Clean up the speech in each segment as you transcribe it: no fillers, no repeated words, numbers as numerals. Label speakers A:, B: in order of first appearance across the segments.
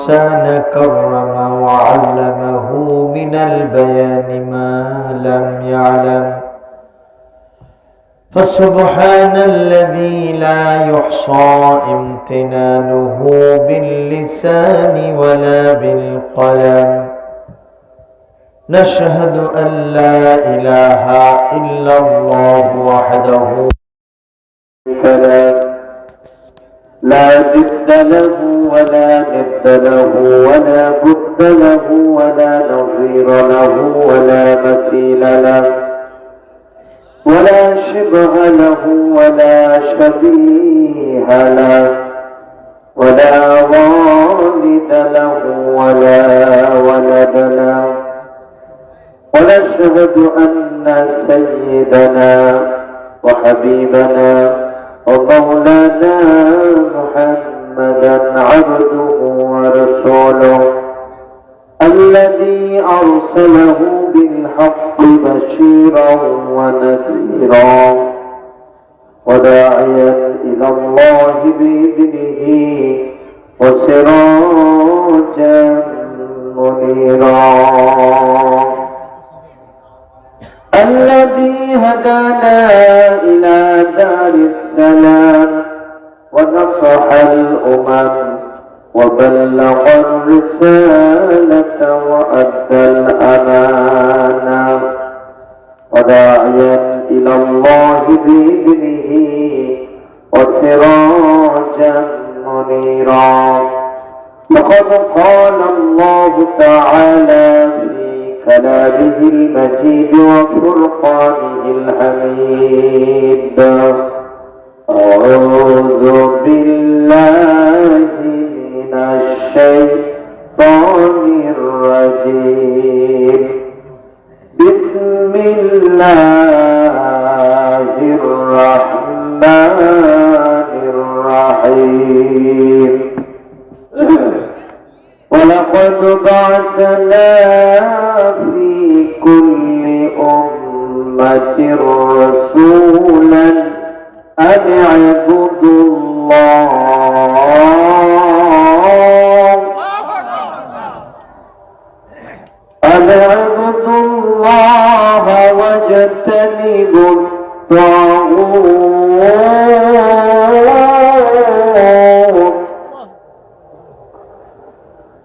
A: الإنسان كرم وعلمه من البيان ما لم يعلم فسبحان الذي لا يحصى امتنانه باللسان ولا بالقلم نشهد أن لا إله إلا الله وحده لا ضد له ولا ند له ولا بد له ولا نظير له ولا مثيل له ولا شبه له ولا شبيه له ولا والد له ولا ولد له ونشهد أن سيدنا وحبيبنا ومولانا محمدا عبده ورسوله الذي أرسله بالحق بشيرا ونذيرا وداعيا إلى الله بإذنه وسراجا منيرا الذي هدانا إلى دار السلام ونصح الأمم وبلغ الرسالة وأدى الأمانة وداعيا إلى الله بإذنه وسراجا منيرا لقد قال الله تعالى في كلامه المجيد وفرقانه الحميد أعوذ بالله من الشيطان الرجيم بسم الله الرحمن الرحيم ولقد بعثنا في كل أمة رسولا أن اعبدوا الله واجتنبوا الطاغوت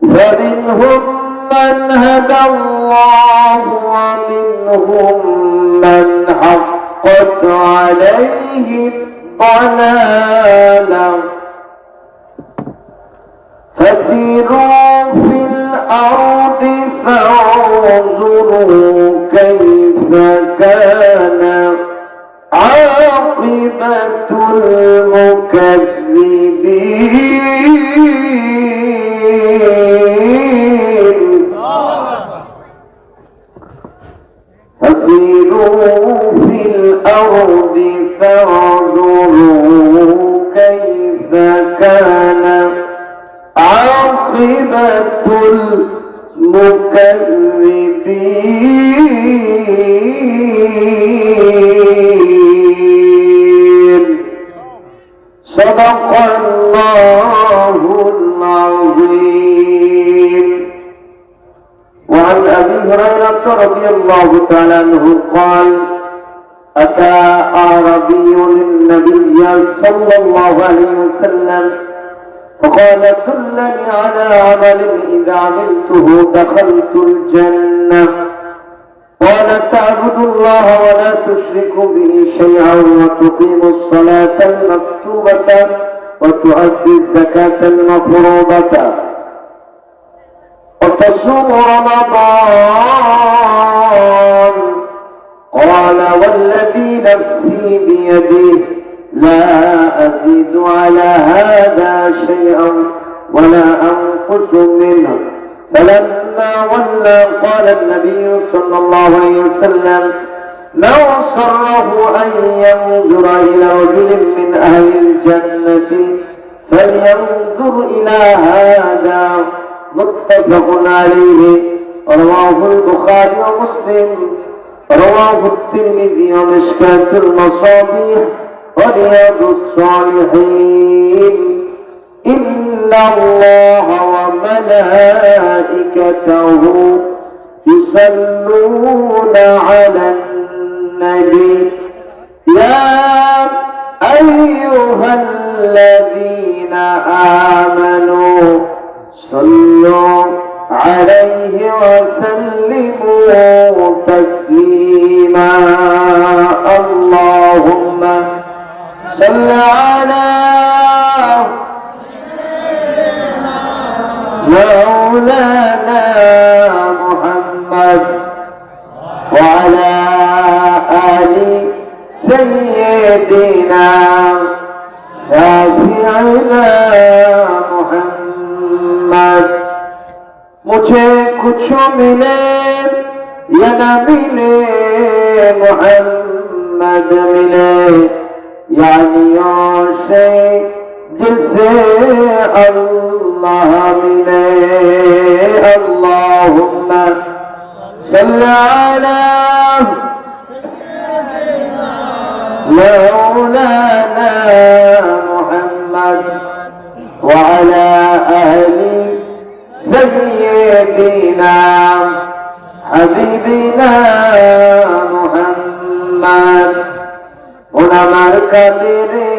A: فمنهم من هدى الله ومنهم من حقت عليه الضلالة فسيروا في الأرض فانظروا كيف كان عاقبة المكذبين فسيروا في الأرض فانظروا كيف كان عاقبة المكذبين صدق الله العظيم وعن أبي هريرة رضي الله تعالى عنه قال أتى أعرابي للنبي صلى الله عليه وسلم فقال دلني على عمل إذا عملته دخلت الجنة قال تعبد الله ولا تشرك به شيئا وتقيم الصلاة المكتوبة وتؤدي الزكاة المفروضة وتصوم رمضان قال والذي نفسي بيده لا أزيد على هذا شيئا ولا أنقص منه فلما ولى قال النبي صلى الله عليه وسلم لو سره أن ينظر إلى رجل من أهل الجنة فلينظر إلى هذا متفق عليه رواه البخاري ومسلم رواه الترمذي ومشكاة المصابيح ورياض الصالحين إن الله وملائكته يصلون على النبي يا أيها الذين آمنوا صلوا عليه وسلموا تسليما اللهم صل على مولانا محمد وعلى آل سيدنا شفيعنا محمد मुझे कुछ मिले या न मिले मोहम्मद मिले यानी और से जिसे अल्लाह मिले अल्लाहुम्मा सल्ली अला मौलाना मुहम्मद व अला आलि सय्यिदिना हबीबिना मुहम्मद उनामार कादिरे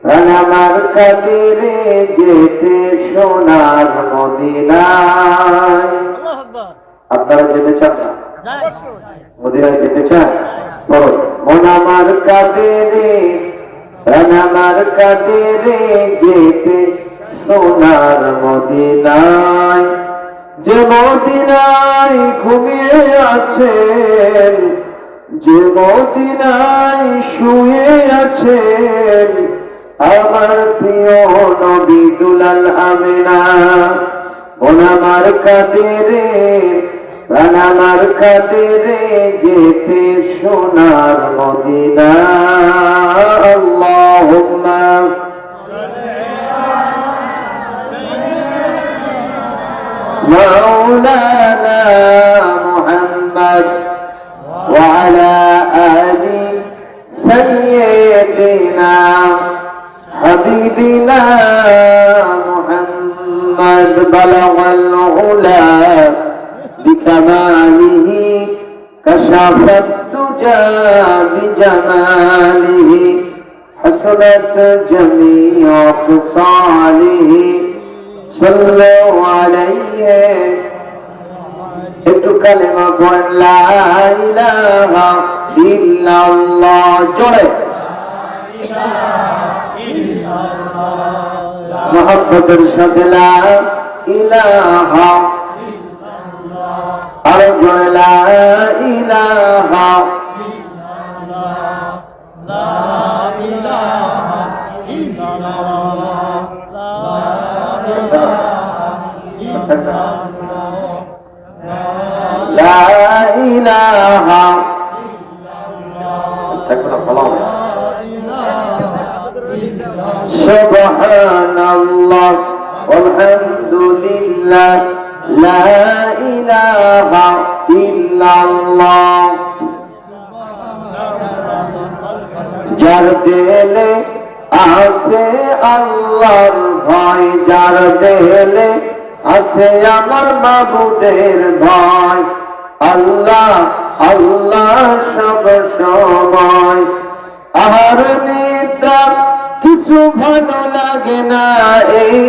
A: রানামার কাদিরে যেতে সোনার মদিনায় আপনারা যেতে চান না মদিনায় যেতে চান বলো মোনামার কাদিরে রানামার কাদিরে যেতে সোনার মদিনায় যে মদিনায় ঘুমিয়ে আছেন যে মদিনায় শুয়ে আছেন আমার প্রিয় নবী দুলাল আমিনা ওনামার কাদিরে রানামার কাদিরে যেতে সোনার মদিনা আল্লাহুম্মা مولانا محمد وعلى آل سيدنا حبيبنا محمد بلغ العلا بكماله كشف الدجى بجماله حسنت جميع خصاله صلوا عليه একটু কালেমা পড়েন লা ইলাহা ইল্লাল্লাহ জোরে মোহাম্মদের সাথে লা ইলাহা আর জোরে লা ইলাহা লা ইলাহা ইল্লাল্লাহ لا إله سبحان الله والحمد لله لا إله إلا الله যার দিলে আছে আল্লাহর ভয় যার দিলে আছে আমার মাবুদের ভয় আল্লাহ আল্লাহ সব সময় আর নিদ্রা কিছু ভালো লাগে না এই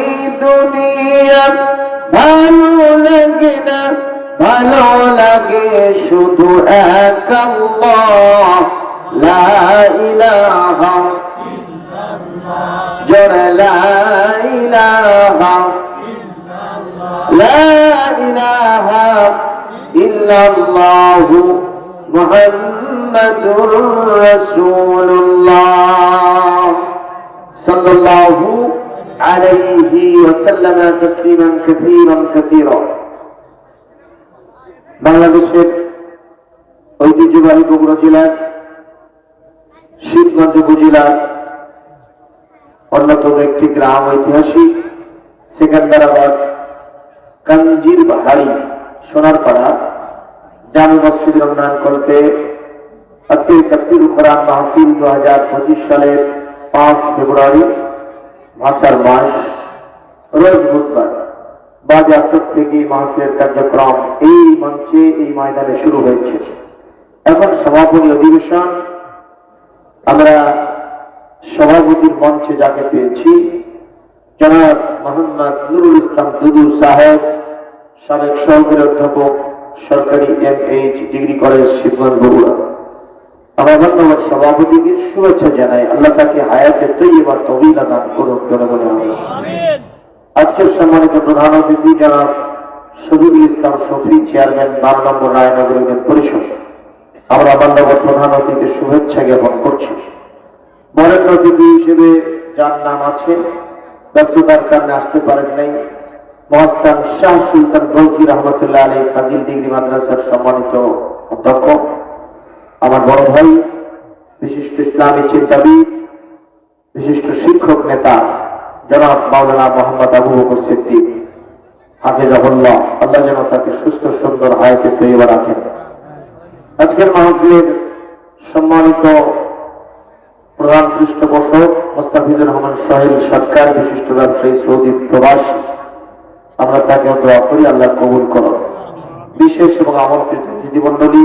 A: দুনিয়া ভালো লাগে না ভালো লাগে শুধু এক আল্লাহ লা ইলাহা ইল্লাল্লাহ জোরে লা ইলাহা لا إله إلا الله محمد رسول الله صلى الله عليه وسلم تسليما كثيرا كثيرا বাংলাদেশের ঐতিহ্যবাহী বগুড়া জেলার শিবগঞ্জ উপজেলার অন্যতম একটি গ্রাম ঐতিহাসিক সেকেন্দারাবাদ কাঞ্জির বাহারি সোনারপাড়া জামে মসজিদের উন্নয়ন কল্পে আজকে তাফসীর কোরআন মাহফিল 2025 সালের 5 ফেব্রুয়ারি ভাষার মাস রোজ বুধবার বাদ আসর থেকে মাহফিলের কার্যক্রম এই মঞ্চে এই ময়দানে শুরু হয়েছে। এখন সমাপনী অধিবেশন। আমরা সভাপতির মঞ্চে যাকে পেয়েছি জনাব মোহাম্মদ নুরুল ইসলাম দুদু সাহেব, সাবেক সহকারী অধ্যাপক, সরকারি MH degree college, Shibganj, Bogura. আমরা ধন্যবাদ সভাপতিকে শুভেচ্ছা জানাই। আল্লাহ তাকে হায়াতে তৈয়বা তওয়িলা দান করুন। জনগণে আমিন। আজকের সম্মানিত প্রধান অতিথি জনাব শহীদুল ইসলাম শফি, চেয়ারম্যান 12 নম্বর রায়নগর ইউনিয়ন পরিষদ। আমরা ধন্যবাদ প্রধান অতিথিকে শুভেচ্ছা জ্ঞাপন করছি। বরেণ্য অতিথি হিসেবে যার নাম আছে, ব্যস্ততার কারণে আসতে পারেন নাই, মহাস্থান শাহ সুলতান গৌকি রহমতুল্লাহ আলী ফাজিল ডিগ্রি মাদ্রাসার সম্মানিত অধ্যক্ষ, আমার বড় ভাই, বিশিষ্ট ইসলামী চিন্তাবিদ, বিশিষ্ট শিক্ষক নেতা জনাব মাওলানা মোহাম্মদ আবু বকর সিদ্দিক হাফিজাহুল্লাহ, আল্লাহ যেন তাকে সুস্থ সুন্দর হায়াতে তৈয়বা রাখেন। আজকের মাহফিলের সম্মানিত প্রধান পৃষ্ঠপোষক মোস্তাফিজুর রহমান সোহেল সরকার, বিশিষ্ট ব্যবসায়ী, সৌদি প্রবাসী, আমরা তাকে দোয়া করি আল্লাহ কবুল করুন। বিশেষ এবং আমন্ত্রিত অতিথিমণ্ডলী,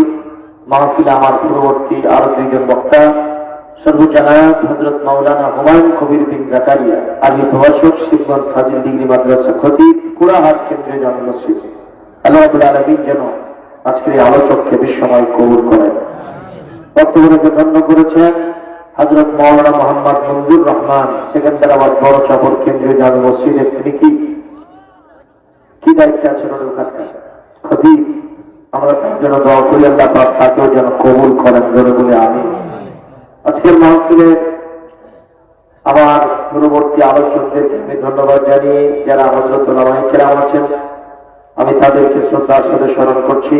A: মাহফিলে আমার পূর্ববর্তী আরো দুইজন বক্তা, সর্বজনায়ক হযরত মাওলানা হুমায়ুন কবির বিন জাকারিয়া, আলী প্রভাষক, শিবগঞ্জ ফাজিল ডিগ্রি মাদ্রাসা খতিব, কুড়াহাট কেন্দ্রীয় জামে মসজিদ। আল্লাহ রাব্বুল আলামিন যেন আজকের আলোচককে বিশ্বময় কবুল করেন। বক্তব্যকে ধন্য করেছেন হযরত মাওলানা মোহাম্মদ মঞ্জুর রহমান, সেকেন্দারাবাদ বড় চাপর কেন্দ্রীয় জামে মসজিদের তিনি কি দায়িত্বে আছেন ওখানকার খতিব। আমরা তার জন্য দোয়া করি আল্লাহ পাক তাকেও যেন কবুল করেন। জোরে বলে আমিন। আজকের মাহফিলে আমার পূর্ববর্তী আলোচকদেরকে আমি ধন্যবাদ জানিয়ে যারা হযরত উলামায়ে কেরাম আছেন আমি তাদেরকে শ্রদ্ধার সাথে স্মরণ করছি।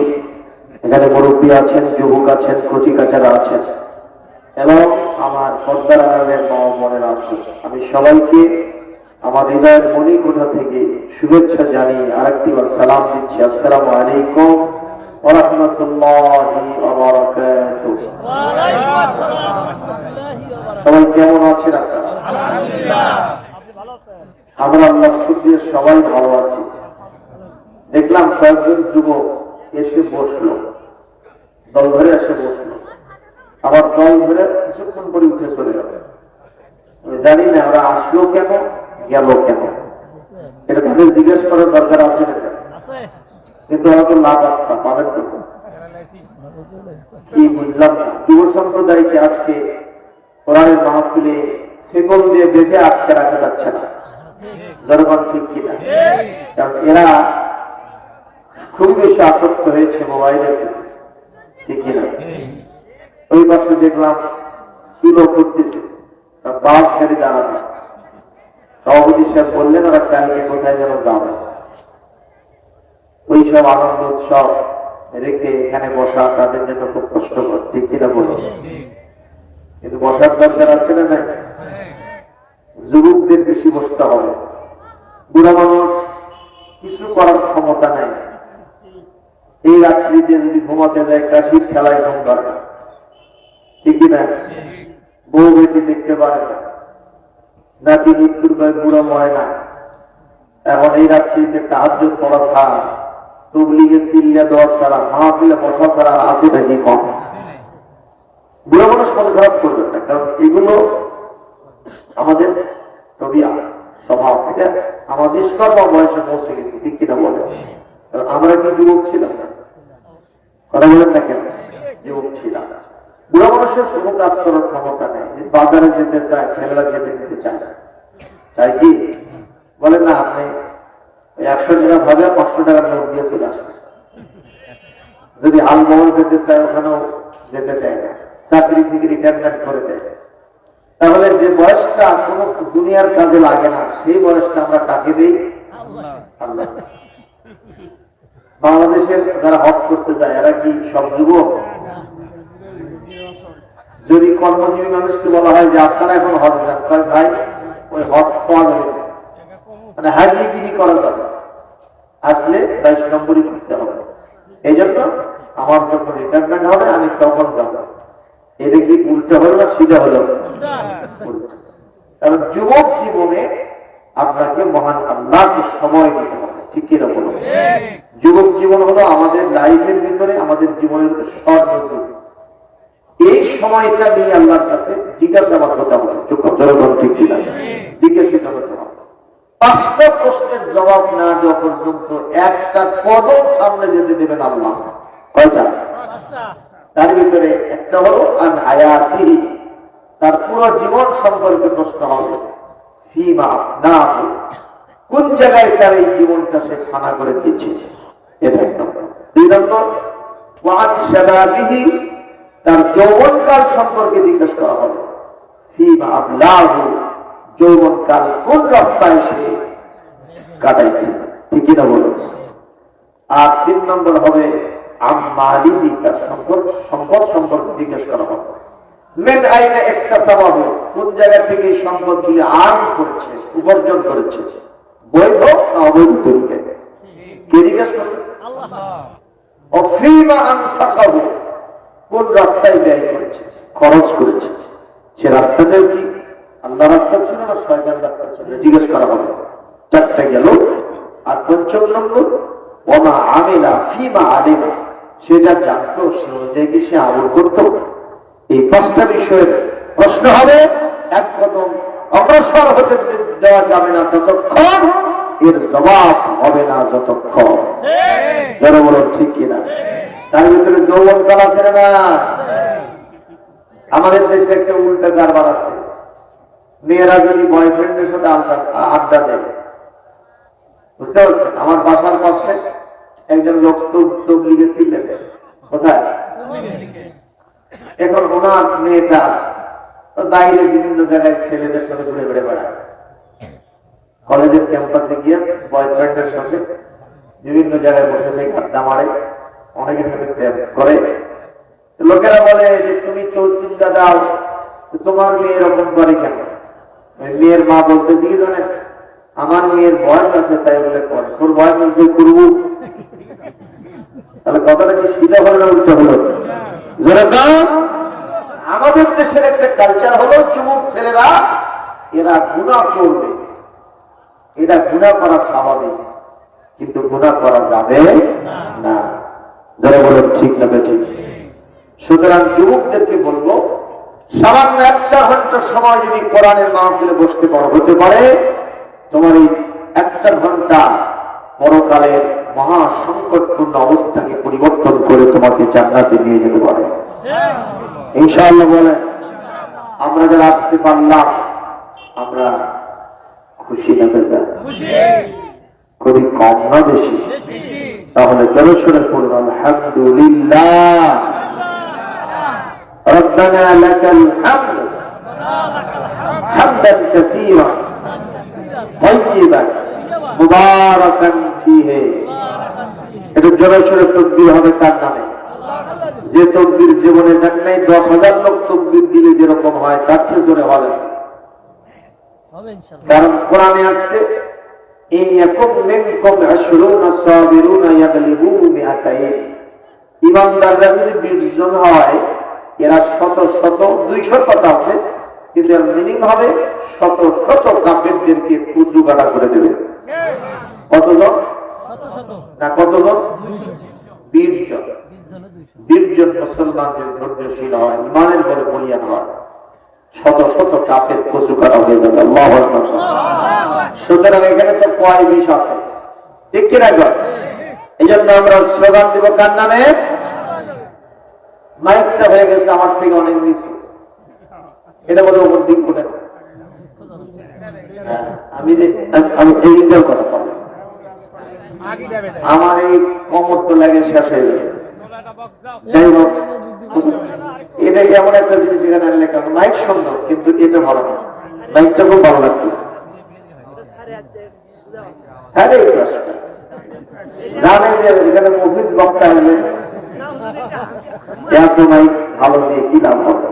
A: এখানে মুরব্বী আছেন, যুবক আছেন, কচি কাচারা আছেন এবং আমার পর্দার আড়ালের মা ও বোনেরা আছেন। আমি সবাইকে আমার হৃদয়ের মনি কোঠা থেকে শুভেচ্ছা জানিয়ে আরেকটি বার সালাম দিচ্ছি। আসসালামু আলাইকুম ওয়া রাহমাতুল্লাহি ওয়া বারাকাতুহু। ওয়া আলাইকুম আসসালাম ওয়া রাহমাতুল্লাহি ওয়া বারাকাতুহু। সবাই কেমন আছেন আপনারা? আলহামদুলিল্লাহ। আপনি ভালো আছেন? আমরা আল্লাহর শুকরিয়া সবাই ভালো আছি। দেখলাম কয়েকজন যুবক এসে বসলো, দল ধরে এসে বসলো, আবার দল ধরে কিছুক্ষণ পরে উঠে চলে গেল। আমি জানি না ওরা আসলো কেন, গেল কেন, এটা তাদের জিজ্ঞেস করার দরকার আছে না? কিন্তু হয়তো লাভ আত্মা পাবেন কি বুঝলাম না। যুব সম্প্রদায়কে আজকে কোরআনের মাহফিলে শিকল দিয়ে বেঁধে আটকে রাখা যাচ্ছে না। জনগণ ঠিক কিনা? কারণ এরা খুব বেশি আসক্ত হয়েছে মোবাইলের, ঠিক কিনা? ওই পাশে দেখলাম চুলো করতেছে, বাস গাড়ি দাঁড়ানো। সভাপতি সাহেব বললেন ওরা কালকে কোথায় যেন যাবে। ওই সব আনন্দ উৎসব রেখে এখানে বসা তাদের জন্য খুব কষ্টকর, ঠিক কিনা বলো? কিন্তু বসার দরকার আছে না? নাই। যুবকদের বেশি বসতে হবে। বুড়া মানুষ কিছু করার ক্ষমতা নাই। এই রাত্রিতে যদি ঘুমাতে যায় কাশির ঠেলায় ঘুম ধরে, ঠিক কিনা? বউ বেটি দেখতে পারে না, নাতি মৃত্যুর ভয় বুড়ো মরে না। এখন এই রাত্রিতে তাহাজ্জুদ পড়া ছাড়া, তবলিগে সিল্লা দেওয়া ছাড়া, মাহফিলে বসা ছাড়া আর আছে নাকি? কম। বুড়ো মানুষ মন খারাপ করবে না, কারণ এগুলো আমাদের তবিয়া, স্বভাব। এটা আমার নিষ্কর্ম বয়সে পৌঁছে গেছে, ঠিক কিনা বলে? আমরা কি যুবক ছিলাম? কথা বলেন না কেন? যুবক ছিলাম। বুড়া মানুষের কোনো কাজ করার ক্ষমতা নেই। বাজারে যেতে চায়, ছেলেরা যেতে নিতে চায় না। চাই কি? বলেন না আপনি 100 টাকা ভাবে 500 টাকার নোট দিয়ে চলে আসবেন। যদি আলমোহর যেতে চায় ওখানেও যেতে চায় না, চাকরি থেকে রিটায়ারমেন্ট করে দেয়। তাহলে যে বয়সটা কোন দুনিয়ার কাজে লাগে না সেই বয়সটা আমরা কাকে দিই? আল্লাহ। বাংলাদেশের যারা হজ করতে যায় এরা কি সব যুবক? যদি কর্মজীবী মানুষকে বলা হয় যে আপনারা এখন হজ যান, কয় ভাই ওই হজ পাওয়া যাবে, মানে হাজিগিরি করা যাবে, আসলে 22 নম্বরই করতে হবে। এই জন্য আমার যখন রিটায়ারমেন্ট হবে আমি তখন যাবো। এটা কি উল্টা হলো না সিধা হলো? কারণ যুবক জীবনে আপনাকে মহান আল্লাহকে সময় দিতে হবে, ঠিক কিনা বলো? যুবক জীবন হলো আমাদের লাইফের ভিতরে, আমাদের জীবনের সর্বযুগ। এই সময়টা নিয়ে আল্লাহর কাছে জিজ্ঞাসাবাদ হতে হবে, জনগণ ঠিক কিনা জিজ্ঞাসিত হতে হবে। 5টা প্রশ্নের জবাব না দেওয়া পর্যন্ত একটা কদম সামনে যেতে দেবেন আল্লাহ। কয়টা? তার ভিতরে একটা হলো আন হায়াতিহি, তার পুরো জীবন সম্পর্কে প্রশ্ন হবে। ফিমা আফনাহু, কোন জায়গায় তার এই জীবনটা সে খানা করে দিয়েছে, এটা এক নম্বর। 2 নম্বর ওয়ান শাবাবিহি, তার যৌবনকাল সম্পর্কে জিজ্ঞেস করা হবে। ফিমা আবলাহু, যৌবনকাল কোন রাস্তায় সে কাটাইছে, ঠিক না বলো? আর 3 নম্বর হবে আম্মালিহি, তার সম্পদ সম্পর্কে জিজ্ঞেস করা হবে। মেন আইনা ইকতাসাবাহু, কোন জায়গা থেকে এই সম্পদগুলি আর্ন করেছে, উপার্জন করেছে, বৈধ না অবৈধ তরিকায়, কে জিজ্ঞেস করবে? আল্লাহ। অফিমা আনফাকাহু, কোন রাস্তায় ব্যয় করেছে, খরচ করেছে, সে রাস্তাটাও কি আল্লাহ রাস্তা ছিল না শয়তান রাস্তা ছিল, জিজ্ঞেস করা হবে। 4টা গেল। আর 5ম নম্বর ওমা আমিলা ফিমা আলিমা, সে যা জানতো সে অনুযায়ী কি সে আমল করত। এই 5টা বিষয়ের প্রশ্ন হবে। এক কদম অগ্রসর হতে দেওয়া যাবে না ততক্ষণ, এর জবাব হবে না যতক্ষণ। জনগণ ঠিক কিনা? তার ভিতরে যৌবনকাল আছে না? আমাদের দেশে একটা উল্টা কারবার আছে। মেয়েরা যদি বয়ফ্রেন্ডের সাথে আড্ডা দেয়, বুঝতে পারছেন? আমার বাসার পাশে একজন লোক তবলিগে ছিলেন। কোথায়? এখন ওনার মেয়েটা বাইরে বিভিন্ন জায়গায় ছেলেদের সাথে ঘুরে ঘুরে বেড়ায়। কলেজের ক্যাম্পাসে গিয়ে বয়ফ্রেন্ডের সাথে বিভিন্ন জায়গায় বসে থেকে আড্ডা মারে, অনেকের সাথে প্রেম করে। লোকেরা বলে যে তুমি চলচিল্লা দাও, তোমার মেয়ে এরকম করে কেন? মেয়ের মা বলতেছি কি জানেন, আমার মেয়ের বয়স আছে তাই বলে করে, তোর বয়স তুই করবো। তাহলে কথাটা কি সিধা হলো না উল্টা হলো? আমাদের দেশের একটা কালচার হলো যুবক ছেলেরা এরা গুনাহ করবে, এটা গুনাহ করা স্বাভাবিক, কিন্তু গুনাহ করা যাবে না। যারা বলেন ঠিক না ঠিক? সুতরাং যুবকদেরকে বলবো, সামান্য 1টা ঘন্টার সময় যদি কোরআনের মাহফিলে বসতে হতে পারে, তোমার এই 1টা ঘন্টা পরকালের মহা সংকটপূর্ণ অবস্থাকে পরিবর্তন করে তোমাকে জান্নাতে নিয়ে যেতে পারে ইনশাআল্লাহ। বলেন আমরা যারা আসতে পারলাম, আমরা খুশি না বেজার? খুবই কম না বেশি? তাহলে জোরে পড়ুন আলহামদুলিল্লাহ। ربنا لك الحمد حمدا كثيرا طيبا مباركا فيه। এটা জোরে তাকবীর হবে কার নামে? যে তাকবীর জীবনে দেন নাই, 10,000 লোক তাকবীর দিলে যেরকম হয় তার চেয়ে জোরে হবে, কারণ কোরআনে আসছে ইনয়াকুম মিনকুম 20 সাবিরুনা ইয়াগলিবু মিআতাইন। ঈমানদাররা যদি 20 জন হয়, এরা 200 কথা আছে, কিন্তু এর মিনিং হবে 100 কাফেরদেরকে কুচু কাটা করে দেবে। কতজন? না কতজন? 20 জন। 20 জন মুসলমান যদি ধৈর্যশীল হয়, ইমানের বলে বলিয়ান হয়, 100 কাফের কুচু কাটা হয়ে যাবে। আল্লাহু আকবার। সুতরাং এখানে তো কয় 20 আছে, ঠিক কিনা? এই জন্য আমরা স্লোগান দিব কার নামে? মাইকটা হয়ে গেছে আমার থেকে অনেক নিচু, এটা বলে ওপর দিক বলে আমি এইটার কথা বলি। আমার এই কোমর তো লাগে শেষ হয়ে যাবে। যাই হোক, এটা এমন একটা জিনিস এখানে লেখা মাইক সুন্দর, কিন্তু এটা ভালো না। মাইকটা খুব ভালো লাগতেছে। হ্যাঁ রে, জানেন যে এখানে মফিজ বক্তা হলে এত মাইক ভালো দিয়ে কি লাভ হবে?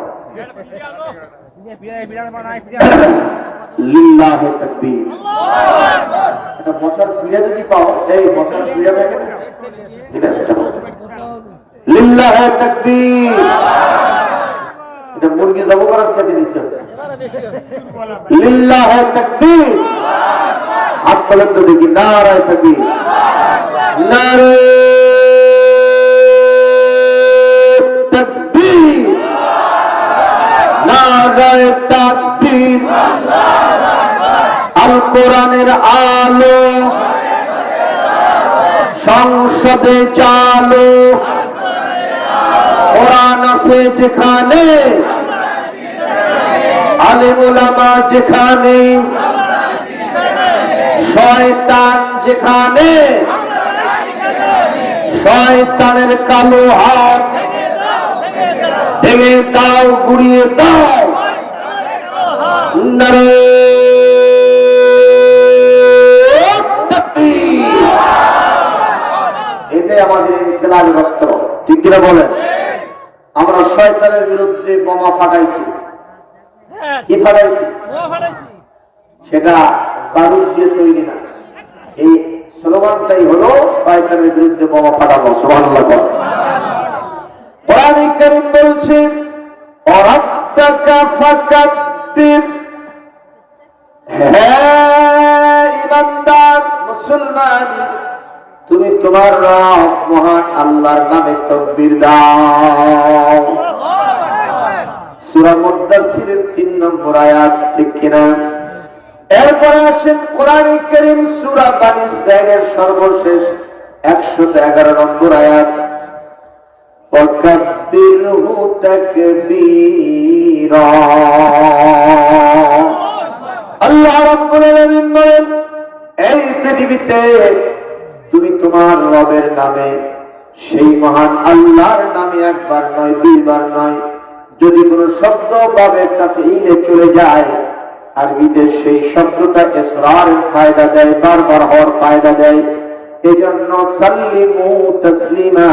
A: লিল্লাহি তাকবীর। এটা বসার ফিরে যদি পাও, এই বসার ফিরে থাকে না, লিল্লাহি তাকবীর। এটা মুরগি জব করার সাথে নিচে আছে। লিল্লাহে তাকবীর। হাত তোলেন তো দেখি, নারায়ে তাকবীর, নারে তাকবীর, নারায়ে তাকবীর। আল কোরআনের আলো সংসদে চালু, কোরআন আছে যেখানে, আলেম উলামা যেখানে, শয়তান যেখানে, শয়তানের কালো হাত ভেঙে দাও, গুড়িয়ে দাও। নারে তাকবীর। এটাই আমাদের ইনকিলাবের অস্ত্র, ঠিক কিনা বলেন? আমরা শয়তানের বিরুদ্ধে বোমা ফাটাইছি। কি ফাটাইছি? সেটা বারুদ দিয়ে তৈরি না। এই স্লোগানটাই হলো শয়তানের বিরুদ্ধে বোমা ফাটানো। সুবহানাল্লাহ। কোরআন কারীম বলছে, ওয়ারাব্বাকা ফাকাব্বির। হে ঈমানদার মুসলমান, তুমি তোমার রব মহান আল্লাহর নামে তাকবীর দাও। সূরা মুদ্দাসসিরের 3 নম্বর আয়াত, ঠিক কিনা? এরপরে আসেন কোরআনে কারীম সূরা বানী ইসরাঈলের সর্বশেষ 111 নম্বর আয়াত, ওয়াকাব্বিরহু তাকবীরা। আল্লাহ রাব্বুল আলামিন বলেন, এই পৃথিবীতে তুমি তোমার রবের নামে, সেই মহান আল্লাহর নামে একবার নয়, দুইবার নয়, যদি কোনো শব্দ বাবে তাফঈলে চলে যায়, আরবিতে সেই শব্দটা ইসরারের ফায়দা দেয়, বারবার হওয়ার ফায়দা দেয়। এজন্য সাল্লিমু তাসলিমা,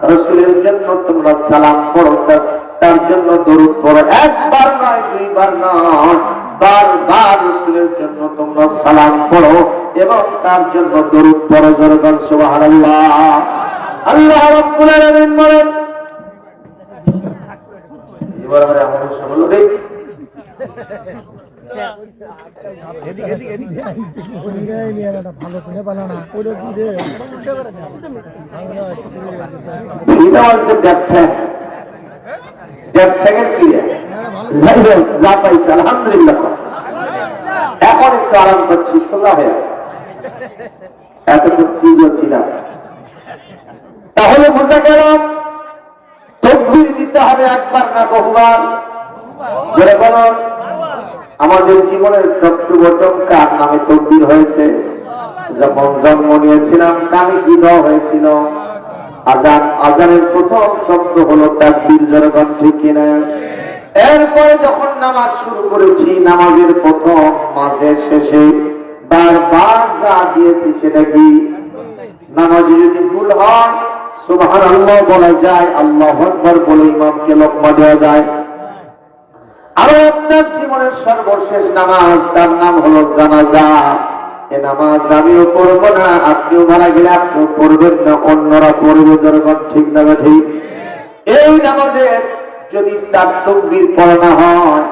A: রাসূলের জন্য তোমরা সালাম পড়ো, তার জন্য দরুদ পড়ো। একবার নয়, দুইবার নয়, বারবার রাসূলের জন্য তোমরা সালাম পড়ো এবং তার জন্য দরুদ পড়ো। জোরে বল সুবহানাল্লাহ। আল্লাহ রাব্বুল আলামিন বলেন, এবারে আমাদের সকল রে আলহামদুলিল্লাহ। এখন একটু আরাম করছি, সোজা হয়ে এতটুকু পুজো ছিলাম। তাহলে বোঝা গেল তাকবীর দিতে হবে একবার না বহুবার। জোরে বলুন। আমাদের জীবনের চট্টবটম কার নামে তাকবীর হয়েছে? যখন জন্ম নিয়েছিলাম কানে কি দেওয়া হয়েছিল? আজান। আজানের প্রথম শব্দ হলো তাকবীর। জোরে বল, ঠিক কিনা? এরপরে যখন নামাজ শুরু করেছি, নামাজের প্রথম, মাঝের, শেষে বারবার যা দিয়েছি সেটা কি? নামাজে যদি ভুল হয় সুবহানাল্লাহ বলা যায়, আল্লাহু আকবার বলে ইমামকে লোকমা দেওয়া যায়। আর আপনার জীবনের সর্বশেষ নামাজ, তার নাম হলো জানাজা। এ নামাজ আমিও পড়ব না, আপনিও মারা গেলে আপনিও পড়বেন না, অন্যরা পড়বে। যখন ঠিক না ঠিক? এই নামাজে যদি 4 তাকবীর পড়া না হয়,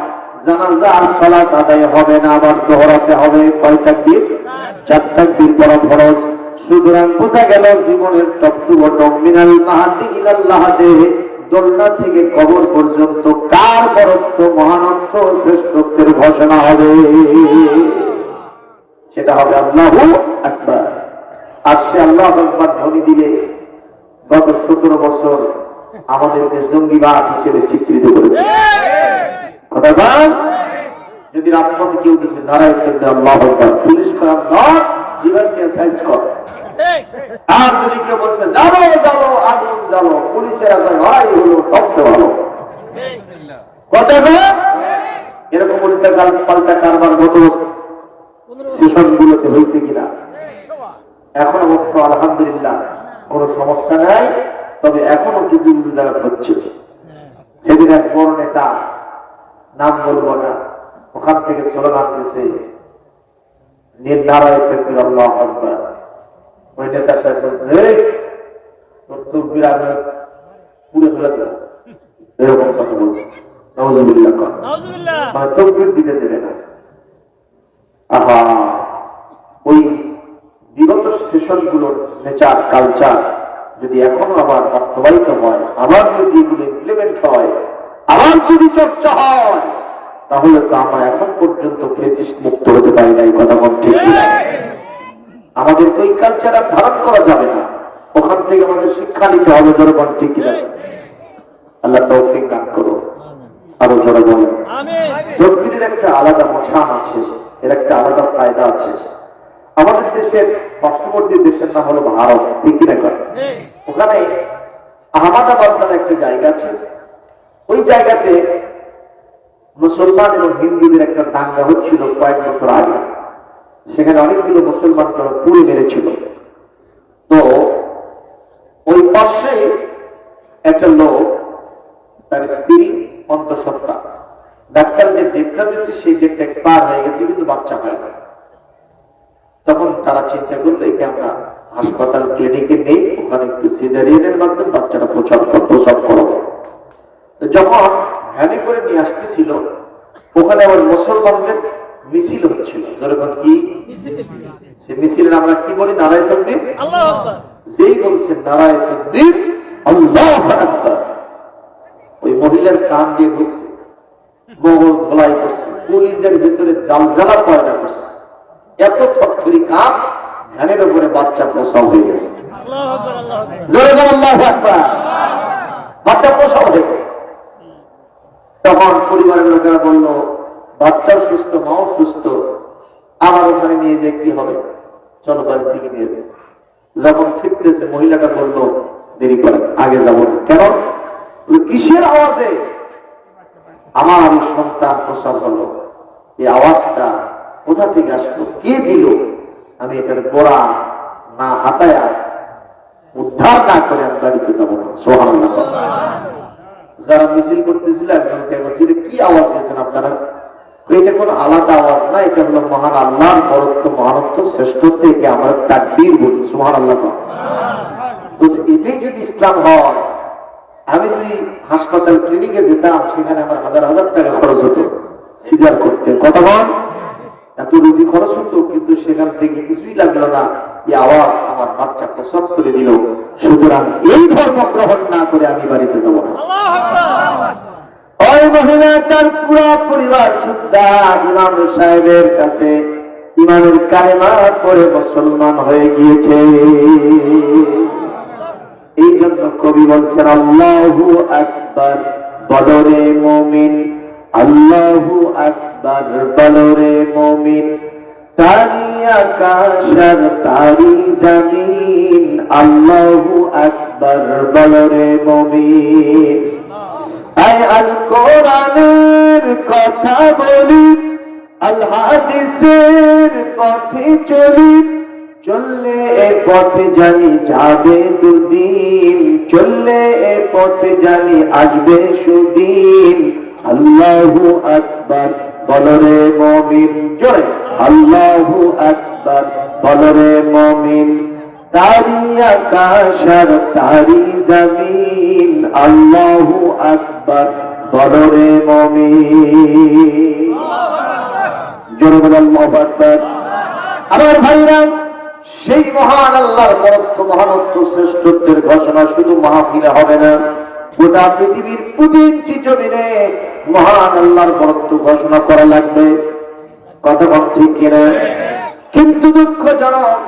A: জানাজার সালাত আদায় হবে না, আবার দোহরাতে হবে। কয় তাকবীর? 4 তাকবীর পড়া ফরজ। সুতরাং বোঝা গেল জীবনের টপ-টু-বটম, মিনাল মাহাদি ইলাল লাহাদে, দোলনা থেকে কবর পর্যন্ত কার বরত্ব, মহানত্ব, শ্রেষ্ঠত্বের ঘোষণা হবে। সেটা হবে আল্লাহু আকবার। আর সে আল্লাহু আকবার ধ্বনি দিলে গত 17 বছর আমাদেরকে জঙ্গিবাদ হিসেবে চিত্রিত করেছে। কথা বল। যদি রাজপথে কেউ কিছু দাঁড়ায় করবে আল্লাহু আকবার, পুলিশ করার দর জীবন নিয়ে সাইজ কর। আর যদি কেউ বলছে জানো জানো আগুন জানো, পুলিশের আগে লড়াই হলো সবচেয়ে ভালো। কথা বল। এরকম উল্টা পাল্টা কারবার গত সেশন গুলোতে হয়েছে কিনা? এখন অবশ্য আলহামদুলিল্লাহ কোনো সমস্যা নাই, তবে এখনো কিছু কিছু জায়গা হচ্ছে। সেদিন এক বড় নেতা, নাম বলবো না, ওখান থেকে স্লোগান দিয়েছে নারায়ে তাকবীর আল্লাহু আকবার। ওই নেতা সাহেব বলছে, এই তোর তাকবীর আমি পুড়ে ফেলে দেব, এরকম কথা বলছে। নাউযুবিল্লাহ। তকবীর দিতে দেবে না। আহা, ওই বিগত সেশনগুলোর নেচার কালচার যদি এখনো আবার বাস্তবায়িত হয়, আবার যদি এগুলো ইমপ্লিমেন্ট হয়, আবার যদি চর্চা হয়, তাহলে তো আমরা এখন পর্যন্ত ফেসিস্ট মুক্ত হতে পারি না। এই কথা বল ঠিক না? আমাদের ওই কালচার আর ধারণ করা যাবে না, ওখান থেকে আমাদের শিক্ষা নিতে হবে। জোরে বল ঠিক কিনা? আল্লাহ তৌফিক দান করো। আরো জোরে বলেন আমিন। তাকবীরের একটা আলাদা মশান আছে, এর একটা আলাদা ফায়দা আছে। আমাদের দেশের পার্শ্ববর্তী দেশের নাম হলো ভারত, ঠিক কিনা? ওখানে আহমেদাবাদ নামে একটা জায়গা আছে। ওই জায়গাতে মুসলমান এবং হিন্দুদের একটা দাঙ্গা হচ্ছিল কয়েক বছর আগে। সেখানে অনেকগুলো মুসলমান পুড়ে মেরেছিল। তো ওই পাশে একটা লোক, তার স্ত্রী অন্তঃসত্ত্বা, ডাক্তার যে ডেটটা দিচ্ছে সেই ডেটটা এক্সপায়ার হয়ে গেছে, কিন্তু বাচ্চা হয় না। তখন তারা চিন্তা করলো একে আমরা হাসপাতাল ক্লিনিকে নেই, ওখানে একটু সিজারিয়ানের মাধ্যমে বাচ্চাটা প্রসব করবো। যখন ভ্যানে করে নিয়ে আসতেছিল, ওখানে আবার মুসলমানদের মিছিল হচ্ছিল। যেরকম কি সে মিছিলের আমরা কি বলি? নারায়ে তাকবীর, আল্লাহু আকবার। যেই বলছে নারায়ে তাকবীর, আল্লাহু আকবার, ওই মহিলার কান দিয়ে ঢুকছে, মগজ ধোলাই করছে, পুলিশের ভিতরে জালজালা পয়দা করছে। এত থরথরি কাপ, ধ্যানের উপরে বাচ্চা প্রসব হয়ে গেছে। আল্লাহু আকবার, আল্লাহু আকবার, জোরে বল আল্লাহু আকবার। বাচ্চা প্রসব হয়ে গেছে। তখন পরিবারের লোকেরা বলল, বাচ্চাও সুস্থ, মাও সুস্থ, আবার ওখানে নিয়ে যে কি হবে, চলো বাড়ির দিকে নিয়ে যাবে। যখন ফিরতেছে মহিলাটা বলল, দেরি করে, আগে যাব। কেন? কিসের আওয়াজে আমার সন্তান প্রসব হলো? এই আওয়াজটা কোথা থেকে আসলো, কে দিল? আমি এটার গোড়া না হাতায়া উদ্ধার না করে আমি বাড়িতে যাবো না। সুবহানাল্লাহ। যারা মিছিল করতেছিল একজনকে বলছিল, কি আওয়াজ দিয়েছেন আপনারা? এটা কোন আলাদা আওয়াজ না, এটা হলো মহান আল্লাহর বরত্ব, মহানত্ব, শ্রেষ্ঠত্ব, একে আমরা তাকবীর বলি। সুবহানাল্লাহ। এটাই যদি ইসলাম হয়, আমি যদি হাসপাতাল ক্লিনিকে যেতাম, সেখানে আমার হাজার হাজার টাকা খরচ হতো সিজার করতে। কথা বল, এত রুগী খরচ হতো, কিন্তু সেখান থেকে কিছুই লাগলো না। এই আওয়াজ আমার বাচ্চা প্রসব করে দিল। সুতরাং এই ধর্ম গ্রহণ না করে আমি বাড়িতে যাবো না। ওই মহিলা তার পুরো পরিবার সুদ্ধা ইমাম সাহেবের কাছে ইমানের কালেমা পড়ে মুসলমান হয়ে গিয়েছে। এই জন্য কবি বলছেন, আল্লাহু আকবার বলরে মুমিন, আল্লাহু আকবার বলরে মুমিন, তারি আকাশ আর তারি জমিন, আল্লাহু আকবার বলরে মুমিন। আয় আল কোরআনের কথা বলি, আল হাদিসের পথে চলি, চললে এ পথে জানি যাবে দুদিন, চললে এ পথে জানি আসবে সুদিন, আল্লাহু আকবার বলরে মুমিন। জোরে আল্লাহু আকবার বলরে মুমিন, তারি আকাশ আর তারি জমিন, আল্লাহু আকবার বলরে মুমিন। জোরে বল আল্লাহু আকবার। আমার ভাইরা, সেই মহান আল্লাহর বরত্ব, মহানত্ব, শ্রেষ্ঠত্বের ঘোষণা শুধু মাহফিলে হবে না, গোটা পৃথিবীর প্রতিটি জমিনে মহান আল্লাহর বরত্ব ঘোষণা করা লাগবে। কথা বল ঠিক কিনা? কিন্তু দুঃখজনক,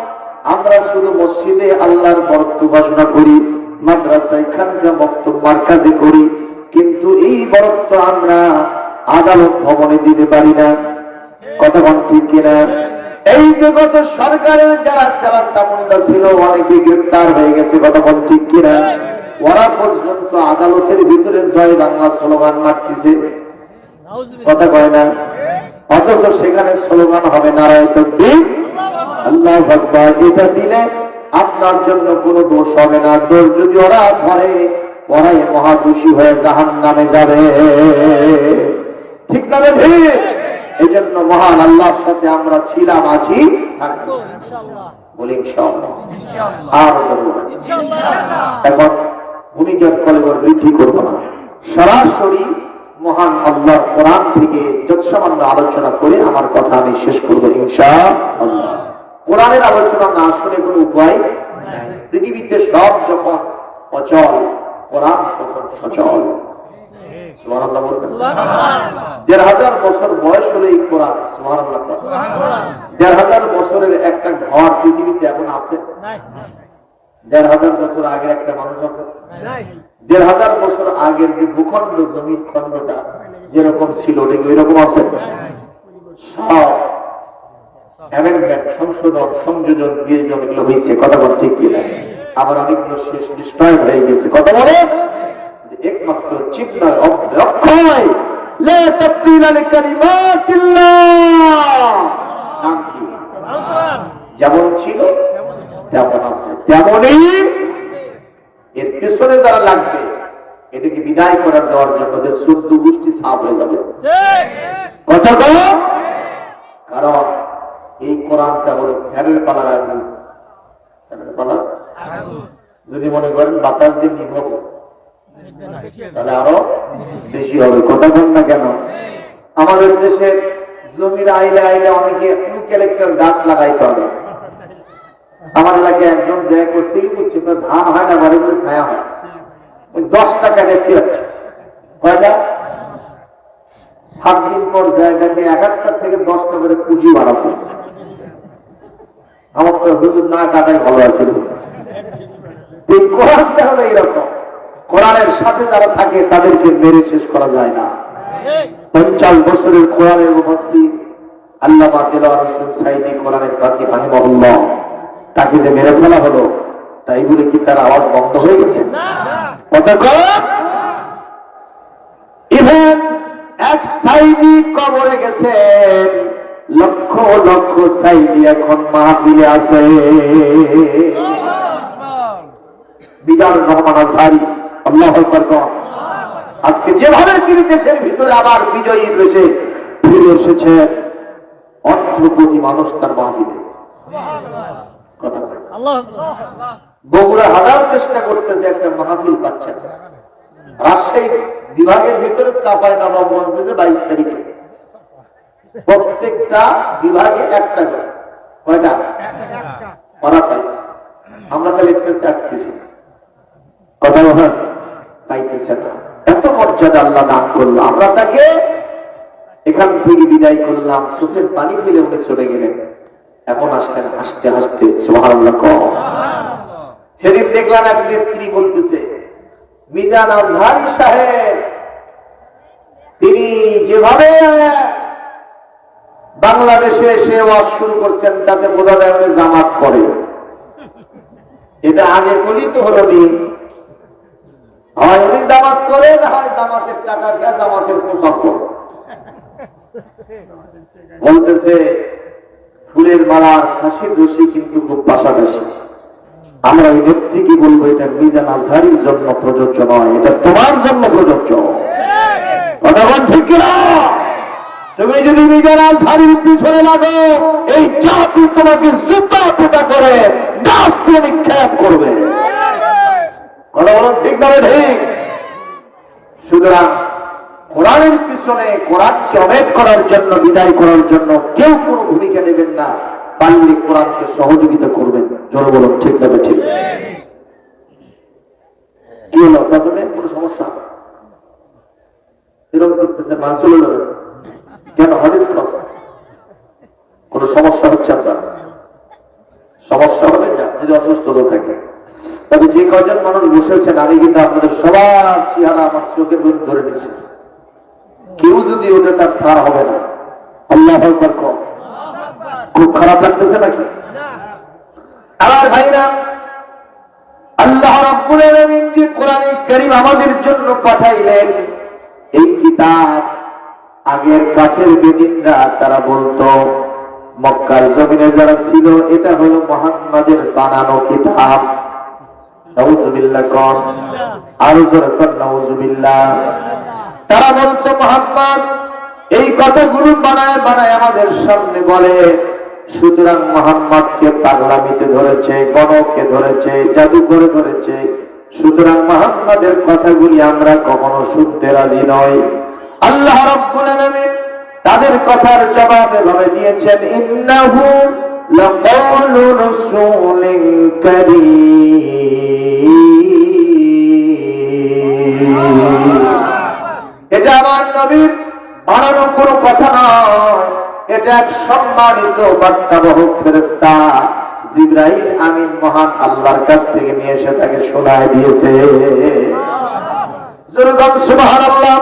A: আমরা শুধু মসজিদে আল্লাহর বরত্ব ঘোষণা করি, মাদ্রাসায় খানকা বক্তব্য মারকাজে করি, কিন্তু এই বরত্ব আমরা আদালত ভবনে দিতে পারি না। কথা বল ঠিক কিনা? এই জগৎ সরকারের যারা চালা চামুন্ডা ছিল, অনেকে গ্রেফতার হয়ে গেছে। কথা বল ঠিক কিনা? ওরা পর্যন্ত আদালতের ভিতরে জয় বাংলা স্লোগান মারতেছে। কথা কয় না? অথচ সেখানে স্লোগান হবে নারায়ে তাকবীর, আল্লাহু আকবার। এটা দিলে আপনার জন্য কোনো দোষ হবে না। দোষ যদি ওরা ধরে, ওরাই মহাদোষী হয়ে জাহান্নামে যাবে। ঠিক না রে? এই জন্য মহান আল্লাহর সাথে আমরা ছিলাম, আছি, থাকবো ইনশাআল্লাহ। বলি ইনশাআল্লাহ। আর ইনশাআল্লাহ। এখন ভূমিকার কলেবর বৃদ্ধি করবো না, সরাসরি মহান আল্লাহর কোরআন থেকে যৎসামান্য আলোচনা করে আমার কথা আমি শেষ করবো ইনশাআল্লাহ। কোরআনের আলোচনা না শুনে কোনো উপায় পৃথিবীতে সব যখন অচল, কোরআন তখন সচল। সুবহানাল্লাহ বলবেন। ১,৫০০ বছর বয়স হলে এই কোরআন, সুবহানাল্লাহ। ১,৫০০ বছরের একটা ঘর পৃথিবীতে এখন আছে? ১,৫০০ বছর আগের একটা মানুষ আছে? ১,৫০০ বছর আগের যে ভূখণ্ড, জমির খণ্ডটা যেরকম ছিল ওইরকম আছে? সব সংশোধন, সংযোজন, বিয়োজন এগুলো হয়েছে, কথা বল ঠিক কিনা? আবার অনেকগুলো শেষ ডিস্ট্রয় হয়ে গেছে, কথা বলে। একমাত্র চিন্তার অক্ষয় লা তাবদীলা লিকালিমাতিল্লাহ, নাম কি? যেমন ছিল তেমন আছে, তেমনই এর পেছনে যারা লাগবে এটাকে বিদায় করার দেওয়ার জন্য ওদের ১৪ গোষ্ঠী সাফ হয়ে যাবে, কথা কও। কারণ এই কোরআনটা হলো ফ্যানের পালার আগুন, ফ্যানের পালা। যদি মনে করেন বাতাস দিয়ে নিভব তাহলে আরো বেশি হবে, কথা বল না কেন? আমাদের দেশে জমির আইলে আইলে অনেকে ইউক্যালিপটাস গাছ লাগাইতে হবে। আমার এলাকায় একজন যা করছে কি করছে, ধান হয় না বাড়ি বলে ছায়া হয়, ওই ১০ টাকা দেখে যাচ্ছে কয়টা, ৭ দিন পর যায় দেখে ৭১ থেকে ১০টা করে পুঁজি বাড়াচ্ছে। আমার তো হুজুর না কাটাই ভালো আছে। এই কোরআনটা হলো এইরকম, কোরআনের সাথে যারা থাকে তাদেরকে মেরে শেষ করা যায় না। ৫০ বছরের কোরআনের মুফাসসির আল্লামা দেলোয়ার হোসেন সাঈদী কোরআনের পাখি রাহিমাহুল্লাহ, তাকে যে মেরে ফেলা হলো, তাই বলে কি তার আওয়াজ বন্ধ হয়ে গেছে? কথা কও। ইভেন এক সাঈদী কবরে গেছেন, লক্ষ লক্ষ সাঈদী এখন মাহফিলে আছে। বিজানুর রহমান আজহারী, আল্লাহু আকবার। আজকে যেভাবে তিনি দেশের ভিতরে আবার বিজয়ী রয়েছে ফিরে এসেছে, অর্ধকোটি মানুষ তার মাহফিলে। বগুড়া হাজার চেষ্টা করতেছে, একটা মাহফিল পাচ্ছে না। রাজশাহী বিভাগের ভিতরে চাঁপাই নবাবগঞ্জে ২২ তারিখে প্রত্যেকটা বিভাগে একটা করে, কয়টা ওরা পাইছে, আমরা খালি আটকেছি, কথা বলেন, পাইতেছে না। এত মর্যাদা আল্লাহ দান করলো, আমরা তাকে এখান থেকে বিদায় করলাম, চোখের পানি ফেলে উঠে চলে গেলেন। এখন আসলেন হাসতে হাসতে, সুবহানাল্লাহ। সেদিন দেখলাম এক নেত্রী বলতেছে, মিজান আজহারী সাহেব তিনি যেভাবে বাংলাদেশে এসে ওয়াজ শুরু করছেন তাতে বোঝা যায় উনি জামাত করে। এটা আগে গলিত হলো নি, হয় উনি জামাত করে, না হয় জামাতের টাকা খেয়ে জামাতের পোশাক করে। বলতেছে ফুলের মালার ফাঁসির রশি কিন্তু খুব পাশাপাশি। আমরা ওই নেত্রীকে বলবো, এটা মিজান আজহারীর জন্য প্রযোজ্য নয়, এটা তোমার জন্য প্রযোজ্য, কথা বল ঠিক না? তুমি যদি মিজান আজহারীর পিছনে লাগো, এই জাতি তোমাকে জুতা পেটা করে গাছকে নিক্ষেপ করবে, কথা বল ঠিক না? ঠিক। সুতরাং কোরআনের পিছনে, কোরআনকে অনেক করার জন্য, বিদায় করার জন্য কেউ কোনো ভূমিকা নেবেন না, পারলে কোরআনকে সহযোগিতা করবেন। জোরে বলুন ঠিক না? ঠিক। কি হলো চাচাদের কোনো সমস্যা? এরকম করতেছে, মা চলে যাবে কেন? হাদিস ক্লাস কোনো সমস্যা হচ্ছে আপনার? সমস্যা হলে যা, যদি অসুস্থ হয়ে থাকে। তবে যে কয়জন মানুষ বসেছেন, আমি কিন্তু আপনাদের সবার চেহারা আমার চোখের মধ্যে ধরে নিচ্ছি। কেউ যদি ওটা তার সার হবে না। আল্লাহু আকবার। খুব খারাপ লাগতেছে নাকি? আমার ভাইরা, আল্লাহ রাব্বুল আলামিন যে কোরআনে কারীম আমাদের জন্য পাঠাইলেন, এই কিতাব আগের কাফের বেদিনরা তারা বলতো, মক্কার জমিনে যারা ছিল, এটা হলো মুহাম্মাদের বানানো কিতাব। নাউযুবিল্লাহ কোন, আরো জোরে কোন নাউযুবিল্লাহ। তারা বলতো মুহাম্মদ এই কথাগুলো বানায় বানায় আমাদের সামনে বলে, সুতরাং মুহাম্মদকে পাগলামিতে ধরেছে, গণকে ধরেছে, জাদুঘরে ধরেছে, সুতরাং মুহাম্মদের কথাগুলি আমরা কখনো শুনতে রাজি নই। আল্লাহ রাব্বুল আলামিন তাদের কথার জবাব এভাবে দিয়েছেন, ইন্নাহু লাকাউলু রাসূলিন কারীম। এটা আমার নবীর বানানো কোনো কথা নয়, এটা এক সম্মানিত বার্তাবাহক ফেরেশতা জিবরাইল আমিন মহান আল্লাহর কাছ থেকে নিয়ে এসে তাকে শোনায় দিয়েছে। সুবহানাল্লাহ।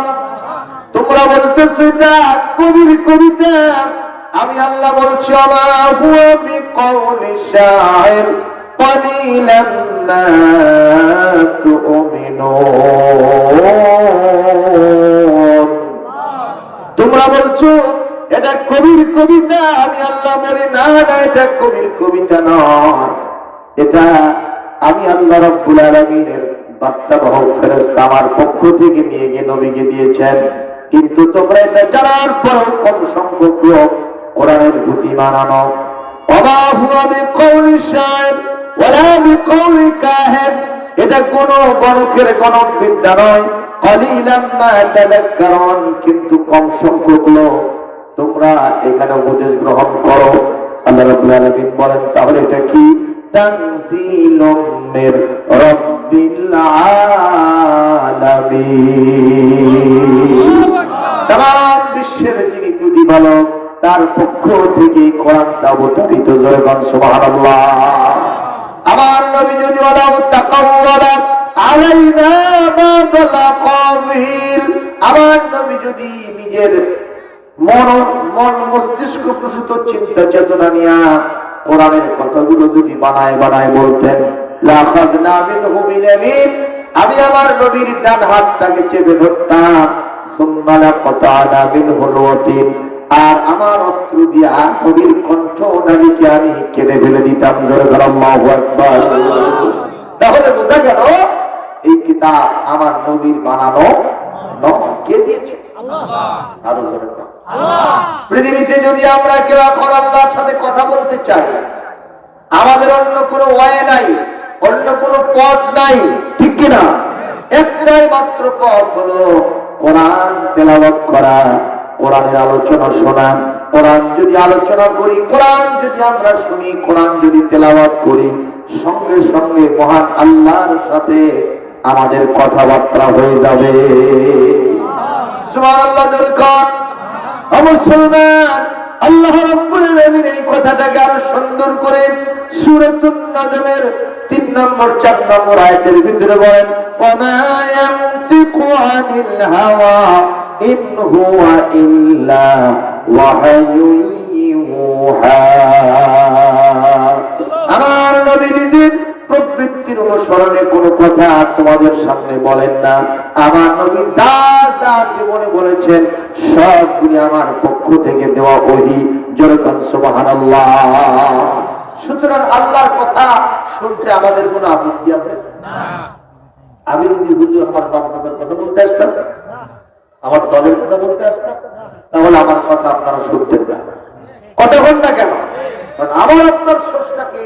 A: তোমরা বলতেছো এটা কবির কবিতা, আমি আল্লাহ বলছি আমা হুয়া বিকাউলি শাইর কালিলাম মা তুমিনুন। তোমরা বলছো এটা কবির কবিতা, আমি আল্লাহ বলি না না, এটা কবির কবিতা নয়, এটা আমি আল্লাহ রাব্বুল আলামিনের বার্তাবাহক ফেরেশতা আমার পক্ষ থেকে নিয়ে গিয়ে নবীকে দিয়েছেন। কিন্তু তোমরা এটা জানার পরেও কম সংখ্যক লোক কোরআনের প্রতি মানানো। ওয়া হুয়া বিকাউলি শাইর ওয়ালা বিকাউলি কাহিন, এটা কোন গণকের গণক বিদ্যা নয়। কালিলাম মা তাযাক্কারুন, কিন্তু কম সংখ্যক লোক তোমরা এখানে উপদেশ গ্রহণ করো। আল্লাহ রাব্বুল আলামিন বলেন, তাহলে এটা কি? তানজিলুম মির রাব্বিল আলামিন। তাম বিশ্বের যিনি প্রতিপালক তার পক্ষ থেকে কোরআনটা অবতারিত। জোরে সুবহানাল্লাহ। আমার নবী যদি ওয়ালা তাকাওয়ালা আলাইনা বাদাল কাবিল, আমার নবী যদি নিজের মন মস্তিষ্ক প্রসূত চিন্তা চেতনা নিয়া কোরআনের কথাগুলো যদি বানায় বানায় বলতেন, লাখাযনা মিনহু বিল-ইয়ামিন, আমি আমার নবীর ডান হাতটাকে চেপে ধরতাম, সুম্মা লাকাতা'না মিনহুল ওয়াতিন, আর আমার অস্ত্র দিয়া নবীর কণ্ঠ নালীকে আমি কেটে ফেলে দিতাম। জোরে বলো আল্লাহু আকবার। তাহলে বোঝা গেল এই কিতাব আমার নবীর বানানো নয়। কে দিয়েছে? আল্লাহ। আরো জোরে বলো আল্লাহ। পৃথিবীতে যদি আমরা কেউ এখন আল্লাহর সাথে কথা বলতে চাই, আমাদের অন্য কোনো ওয়ে নাই, অন্য কোনো পথ নাই, ঠিক কিনা? একটাই মাত্র পথ হলো কোরআন তেলাওয়াত করা, কোরআনের আলোচনা শোনা। কোরআন যদি আলোচনা করি, কোরআন যদি আমরা শুনি, কোরআন যদি তেলাওয়াত করি, সঙ্গে সঙ্গে মহান আল্লাহর সাথে আমাদের কথাবার্তা হয়ে যাবে। সুবহানাল্লাহ। দরকার মুসলমান, আল্লাহ রাব্বুল আলামিন এই কথাটাকে আরো সুন্দর করে সূরাতুন নাজমের 3 নম্বর 4 নম্বর আয়াতের ভিতরে বলেন, ওয়ামা ইয়ানতিকু আনিল হাওয়া ইন হুয়া ইল্লা ওয়াহয়ুন ইউহা। আমার নবী নিজে প্রবৃত্তির অনুসরণে কোনো কথা তোমাদের সামনে বলেন না। আমার নবী যা যা জীবনে বলেছেন সবগুলি আমার পক্ষ থেকে দেওয়া ওহী। জোরে বলেন সুবহানাল্লাহ। সুতরাং আল্লাহর কথা শুনতে আমাদের কোনো আপত্তি আছে না। আমি যদি হুজুর আমার বাপদাদার কথা বলতে আসতাম, আমার দলের কথা বলতে আসতাম, তাহলে আমার কথা আপনারা শুনতেন না। কথা বল না কেন? কারণ আমার আপনার স্রষ্টাকে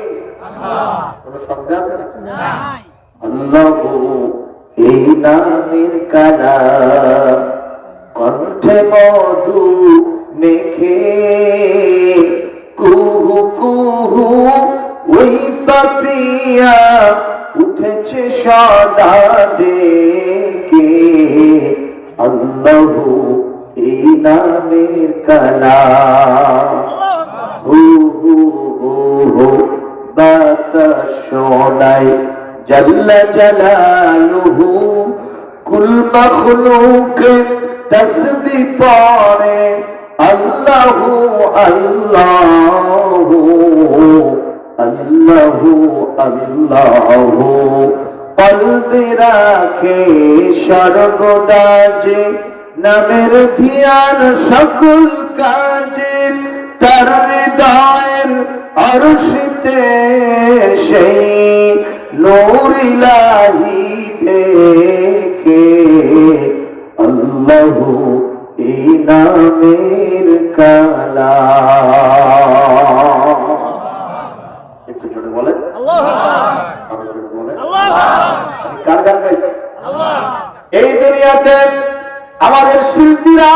A: কোনো সন্দেহ আছে না? আল্লাহ এই নামের কালাম কণ্ঠে মধু মেখে কুহু কুহু ওই পাপিয়া উঠেছে সদা ডেকে। আল্লাহ এই নামের কালাম হু হু হু হু বাতাস শোনায় জাল্লা জালালুহু, কুল মাখলুক তাসবিহ পড়ে আল্লাহু আল্লাহু আল্লাহু আল্লাহু। কলবে রাখে সর্বদা যে নামের ধ্যান সকল কাজে, তার হৃদয়ের আরশিতে সেই নূর ইলাহি দেখে। আল্লাহু এই নামের কালাম। একটু জোরে বলেন আল্লাহ। আরো জোরে বলেন আল্লাহ। কার গান গাইছে? আল্লাহ। এই দুনিয়াতে আমাদের শিল্পীরা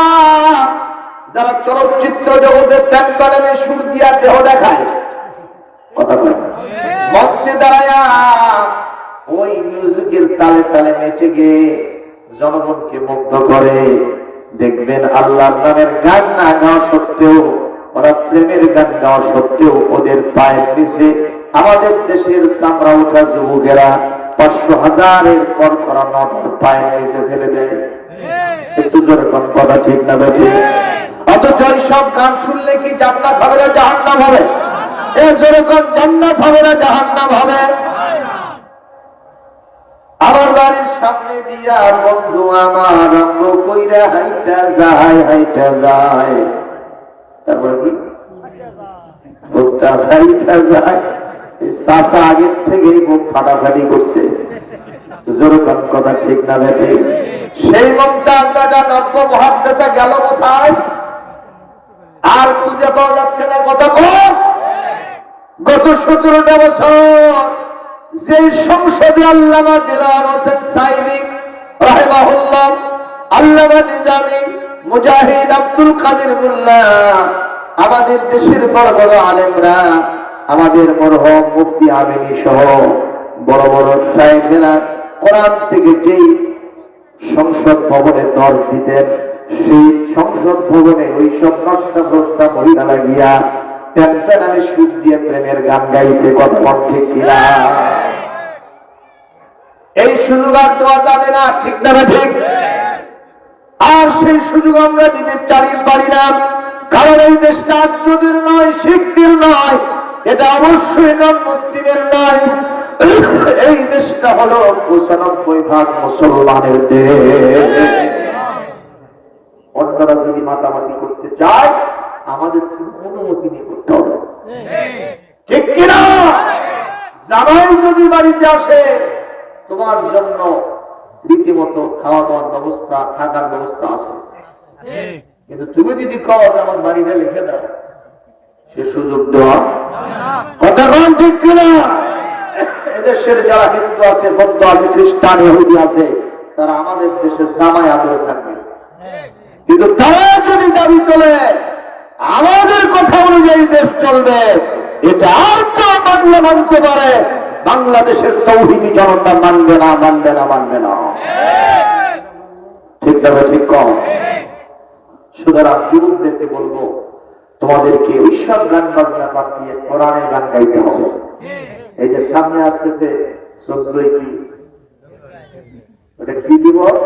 A: যারা চলচ্চিত্র জগতে প্যান্ডেলে সুর দিয়া দেহ দেখায়, কথা বলে মঞ্চে দাঁড়ায়া ওই মিউজিকের তালে তালে নেচে গিয়ে জনগণকে মুগ্ধ করে। দেখবেন আল্লাহর নামের গান না গাওয়া সত্ত্বেও, ওরা প্রেমের গান গাওয়া সত্ত্বেও ওদের পায়ের নিচে আমাদের দেশের চামড়া উঠা যুবকেরা 500,000-এর কর করা নোট পায়ের নিচে ফেলে দেয়। একটু জোরে কোন কথা ঠিক না বেঠি? অথচ সব গান শুনলে কি জান্নাত হবে না জাহান্নাম হবে? এ জোরে কোন জান্নাত হবে না জাহান্নাম হবে? আমার বাড়ির সামনে দিয়া বন্ধু আমার অঙ্গ কইরা হাইটা যায়, হাইটা যায়, তারপরে কি বুকটা হাইটা যায়। চাচা আগের থেকেই বুক ফাটাফাটি করছে। জোরে কোন কথা ঠিক না বেঠি? সেই মুখটা আপনারা নব্য মহাদ্দেশে গেল কোথায়? আর খুঁজে পাওয়া যাচ্ছে না। কত গত 17টা বছর যে সংসদে আল্লামা দিলওয়ার হোসেন সাঈদী রাহিমাহুল্লাহ, আল্লামা নিজামী, মুজাহিদ আব্দুল কাদের মোল্লা, আমাদের দেশের বড় বড় আলেমরা, আমাদের মরহুম মুফতি আমিনী সহ বড় বড় শায়েখেরা কোরআন থেকে যেই সংসদ ভবনে দর্শ দিতেন, সেই সংসদ ভবনে ওই সব নষ্টা মহিলা লাগিয়া প্যান্টানারে সুর দিয়ে প্রেমের গান গাইছে। কথা ঠিক কিনা? এই সুযোগ আর দেওয়া যাবে না, ঠিক না ঠিক? আর সেই সুযোগ আমরা দিতে পারি না, কারণ এই দেশটা আর্যদের নয়, শিখদের নয়, এটা অবশ্যই নন মুসলিমের নয়। এই দেশটা হলো 95% মুসলমানের দেশ। অন্যরা যদি মাতামাতি করতে চায় আমাদের অনুমতি নিয়ে করতে হবে, ঠিক কিনা? জামাই যদি বাড়িতে আসে তোমার জন্য রীতিমতো খাওয়া দাওয়ার ব্যবস্থা, থাকার ব্যবস্থা আছে, কিন্তু তুমি যদি কও যে আমার বাড়িটা লিখে দাও, সে সুযোগ দেওয়া কথা কোন ঠিক কিনা? এদেশের যারা হিন্দু আছে, বৌদ্ধ আছে, খ্রিস্টান, ইহুদি আছে, তারা আমাদের দেশে জামাই আদরে থাকবে, কিন্তু তারা যদি দাবি তোলে আমাদের কথা অনুযায়ী দেশ চলবে, এটা আর তো বাংলা মানতে পারে, বাংলাদেশের তৌহিদি জনতা মানবে না, মানবে না, মানবে না। ঠিক না ঠিক কম? সুতরাং যুবকদেরকে বলবো, তোমাদেরকে ওইসব গান বাজনা বাদ দিয়ে কোরআনের গান গাইতে হবে। এই যে সামনে আসতেছে 14ই কি, ওটা কি দিবস?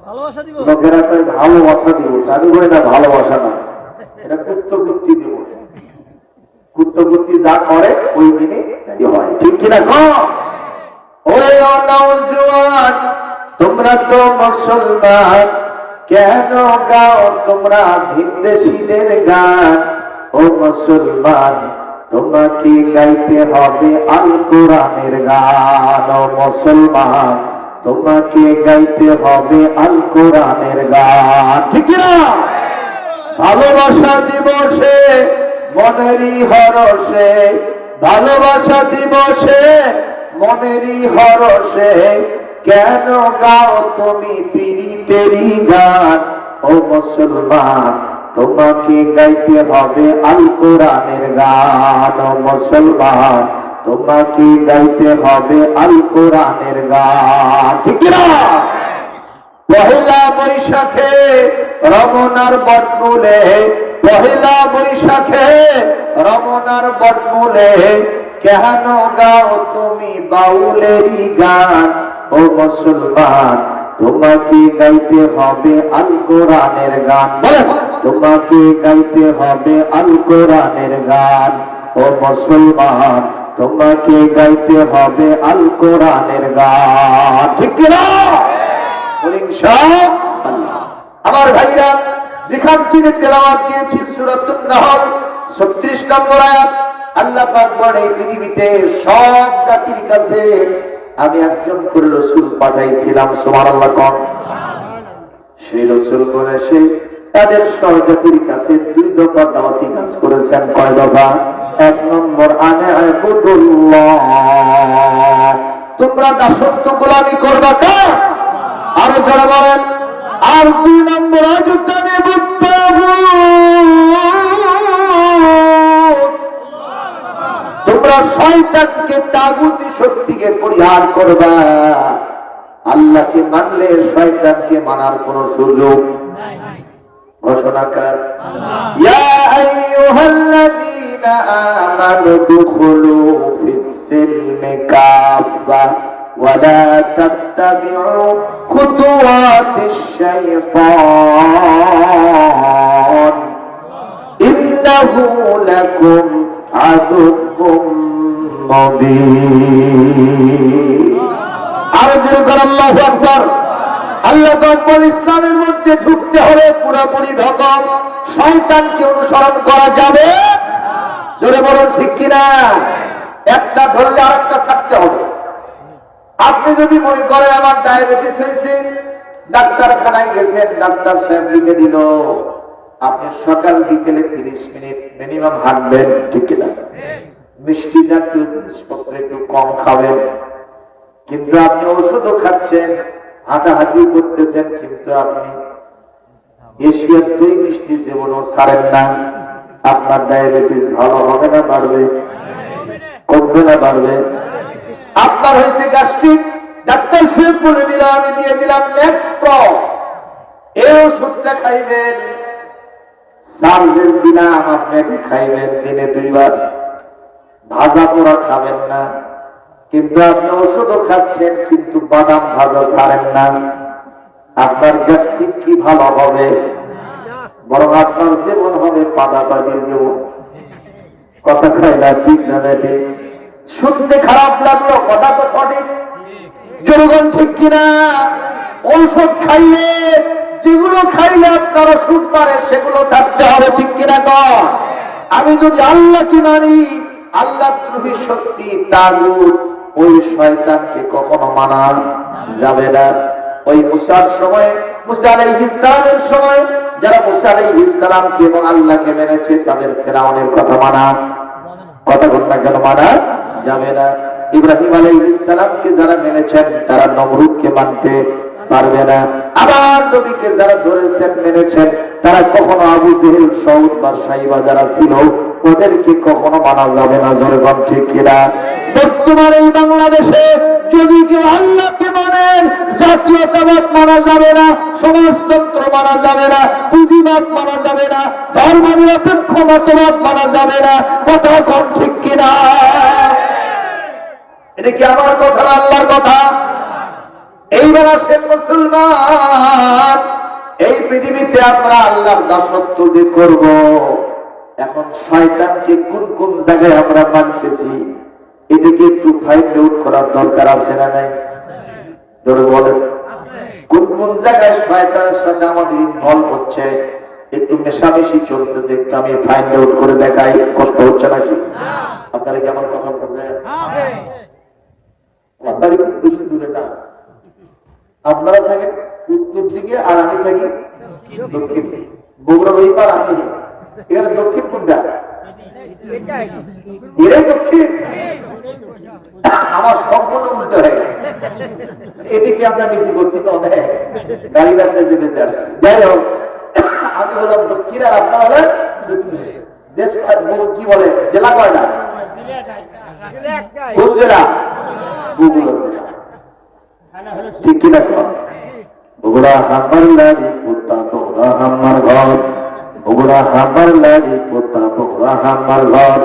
A: ভালোবাসা দিবস। লোকেরা কয় ভালোবাসা দিবস, আমি বলি না ভালোবাসা না, এটা কুত্তকুত্তি দিবস। কুত্তকুত্তি যা করে ওই দিনে তাই হয়, ঠিক কিনা? ওরে নওজোয়ান, তোমরা তো মুসলমান, কেন গাও তোমরা ভিনদেশীদের গান? ও মুসলমান, তোমাকে গাইতে হবে আল কোরআনের গান। ও মুসলমান, তোমাকে গাইতে হবে আল কোরআনের গান, ঠিক না? ভালোবাসা দিবসে মনেরই হরষে, ভালোবাসা দিবসে মনেরই হরষে, কেন গাও তুমি পীড়িতেরই গান? ও মুসলমান, তোমাকে গাইতে হবে আল কোরআনের গান। ও মুসলমান, তোমাকে গাইতে হবে আল কোরআনের গান, ঠিক না? পহেলা বৈশাখে রমনার বটমূলে, পহেলা বৈশাখে রমনার বটমূলে, কেন গাও তুমি বাউলেরই গান? ও মুসলমান, তোমাকে গাইতে হবে আল কোরআনের গান। তোমাকে গাইতে হবে আল কোরআনের গান। ও মুসলমান, তোমাকে গাইতে হবে আল কোরআনের গান, ঠিক কিনা? ইনশাআল্লাহ। আমার ভাইরা, যেখান থেকে তেলাওয়াত দিয়েছি সূরাতুন নাহল 36 নম্বর আয়াত, আল্লাহ পাক বলেন এই পৃথিবীতে সব জাতির কাছে আমি একজন করে রাসূল পাঠাইছিলাম। সুবহানাল্লাহ। কোন সেই রাসূল করে সে তাদের সব জাতির কাছে 2 দফা দাওয়াতি কাজ করেছেন। কয় দফা? 1 নম্বর, আনে আবুদুল্লাহ, তোমরা দাসত্ব গোলামি করবা কার? আরো যারা বলেন আর 2 নম্বর আজুতানে তোমরা শয়তানকে তাগুতি শক্তিকে পরিহার করবা। আল্লাহকে মানলে শয়তানকে মানার কোন সুযোগ নাই। ঘোষণাকার ইয়া আইয়ুহাল্লাযীনা আমানু দুখুলু ফিস-সিলমি কাফা ওয়া লা তাত্তাবিউ খুতুওয়াতিশ শাইতান ইন্নাহু লাকুম আদুউম মুবিন। আর জোরে করে আল্লাহু আকবার। আল্লাহ তাআলা ইসলামের মধ্যে ঢুকতে হলে পুরোপুরি ঢোকম, শয়তানকে অনুসরণ করা যাবে না। জোরে বলুন ঠিক কিনা? একটা ধরলে আরেকটা ছাড়তে হবে। আপনি যদি মনে করেন আমার ডায়াবেটিস হয়েছে, ডাক্তারখানায় গেছেন, ডাক্তার সাহেব লিখে দিল আপনি সকাল বিকেলে 30 মিনিট মিনিমাম হাঁটবেন, ঠিক কিনা? মিষ্টি জাতীয় জিনিসপত্র একটু কম খাবেন, কিন্তু আপনি ওষুধও খাচ্ছেন, হাঁটাহাঁটি করতেছেন, কিন্তু আপনি এশিয়ার 2 মিষ্টি জীবনও ছাড়েন না। আপনার ডায়াবেটিস ভালো হবে না বাড়বে? কমবে না বাড়বে? আপনার হয়েছে গ্যাস্ট্রিক, ডাক্তার সাহেব বলে দিল, আমি দিয়ে দিলাম নেক্সট প্রো, এই ওষুধটা খাইবেন। সার্জেন দিলাম, আপনি এটা খাইবেন দিনে 2 বার, ভাজা পোড়া খাবেন না, কিন্তু আপনি ওষুধও খাচ্ছেন, কিন্তু বাদাম ভাজা ছাড়েন না। আপনার গ্যাস্ট্রিক কি ভালো হবে? বরং আপনার জীবন হবে পাদাপাদির জীবন। কথা খাইলা ঠিক না? শুনতে খারাপ লাগলো, কথা তো সঠিক। জনগণ ঠিক কিনা? ঔষধ খাইলে, যেগুলো খাইলে আপনার অসুখ করে সেগুলো ছাড়তে হবে, ঠিক কিনা? আমি যদি আল্লাহকে মানি, আল্লাহ দ্রোহী শক্তি তাগুত, ওই শয়তানকে কখনো মানা যাবে না। ওই মুসার সময়, মুসা আলাইহিস সালামের সময় যারা মুসা আলাইহিস সালামকে এবং আল্লাহকে মেনেছে, তাদের ফিরআউনের কথা মানা, কথা ঘটনা কেন মানা যাবে না। ইব্রাহিম আলাইহিস সালামকে যারা মেনেছেন, তারা নমরুদকে মানতে পারবে না। আবার নবীকে যারা ধরেছেন, মেনেছেন, তারা কখনো আবু জেহেল, সৌদ বা সাইবা যারা ছিল, ওদেরকে কখনো মানা যাবে না। জোরে বল ঠিক কিনা? বর্তমানে এই বাংলাদেশে যদি কেউ আল্লাহকে মানেন, জাতীয়তাবাদ মানা যাবে না, সমাজতন্ত্র মানা যাবে না, পুঁজিবাদ মানা যাবে না, ধর্ম নিরপেক্ষ মতবাদ মানা যাবে না। কথা কম ঠিক কিনা? এটা কি আমার কথা না আল্লাহর কথা? এইবার আসেন মুসলমান, এই পৃথিবীতে আমরা আল্লাহর দাসত্ব যে করব, এখন শয়তানকে কোন কোন জায়গায় আমরা মানতেছি, এটাকে একটু ফাইন্ড আউট করার দরকার আছে না নাই? ধরে বলেন, কোন কোন জায়গায় শয়তানের সাথে আমাদের ইনভলভ হচ্ছে, একটু মেশামেশি চলতেছে, একটু আমি ফাইন্ড আউট করে দেখাই। কষ্ট হচ্ছে নাকি? আপনারা কি আমার কথা বোঝেন? আপনারা খুব বেশি দূরে না, আপনারা থাকেন উত্তর দিকে আর আমি থাকি দক্ষিণ। বগুড়া ওই পার, আমি এখানে দক্ষিণ কোনটা? এটাই দক্ষিণ। আমার সম্পূর্ণ উল্টো হয়ে গেছে। এটি পেঁচা মিশি করছি তো অনেক, গাড়ি রাখতে যে বেঁচে আসছি। যাই হোক, আমি হলাম দক্ষিণ আর আপনার হলেন দেশ। কি বলে জেলা কয়টা? কোন জেলা? বগুড়া জেলা, ঠিক কিনা? বগুড়া হামার লারি পোতা, বগুড়া হামার ঘর, বগুড়া হামার লারি পোতা, বগুড়া হামার ঘর,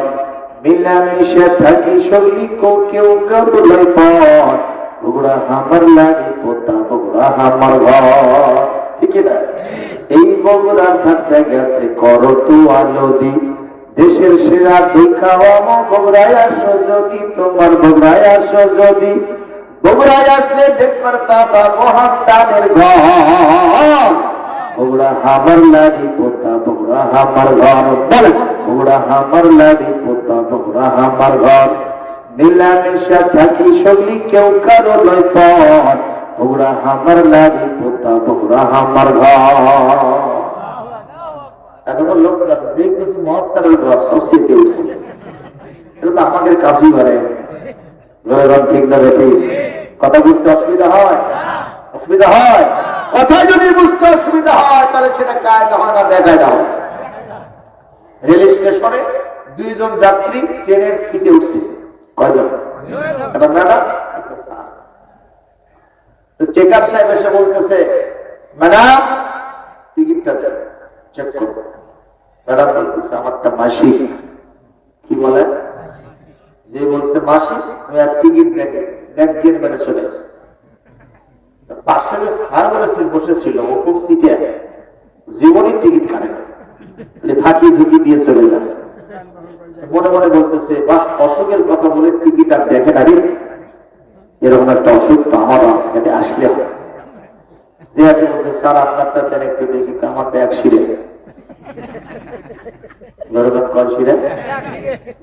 A: মিলামিশে থাকি সগলি কেউ কাবুলাই পথ, বগুড়া হামার লারি পোতা, বগুড়া হামার ঘর, ঠিক কিনা? এই বগুড়ার ধারটা গেছে করতুয়া নদী, দেশের সেরা দেখাও বগুড়ায় আসো যদি, তোমার বগুড়ায় আসো যদি, বগুড়ায় আসলে দেখবার বাবা মহাস্থানের ঘর, বগুড়া হামার লারি পোতা, বগুড়া হামার ঘর, বলে বগুড়া হামার লারি পোতা, বগুড়া হামার ঘর, মিলামিশা থাকি সগলি কেউ কারো লয় পথ, বগুড়া হামার লারি পোতা, বগুড়া হামার ঘর। এতক্ষণ লোক আছে যে কিছু মহাস্থানের ঘর সব শীতে উঠছে, এটা তো আমাদের কাছেই ঘরে। ঠিক না? ঠিক কথা বুঝতে অসুবিধা হয়? অসুবিধা হয়? কথা যদি বুঝতে অসুবিধা হয় তাহলে সেটা কায়দা হয় না বেকায়দা হয়। রেল স্টেশনে দুইজন যাত্রী ট্রেনের সিটে উঠছে, কয়জন? একটা ম্যাডাম, একটা স্যার। তো চেকার সাহেব এসে বলতেছে, ম্যাডাম টিকিটটা দেন, চেক করবো। ম্যাডাম বলতেছে, আমারটা মাসিক। কি বলে? যে বলছে মাসিক, আমি আর টিকিট দেখে ব্যাগ দিয়ে মেরে চলে আসে। পাশে যে স্যার বসেছিল ও খুব সিটে জীবনের টিকিট কাটে না, ফাঁকি ঝুঁকি দিয়ে চলে যায়। মনে মনে বলতেছে, বাহ, অসুখের কথা বলে টিকিট আর দেখে না রে, এরকম একটা অসুখ তো আমারও আজকে আসলে হবে। বলতে, স্যার আপনারটা দেন একটু দেখি। আমার ব্যাগ শিরে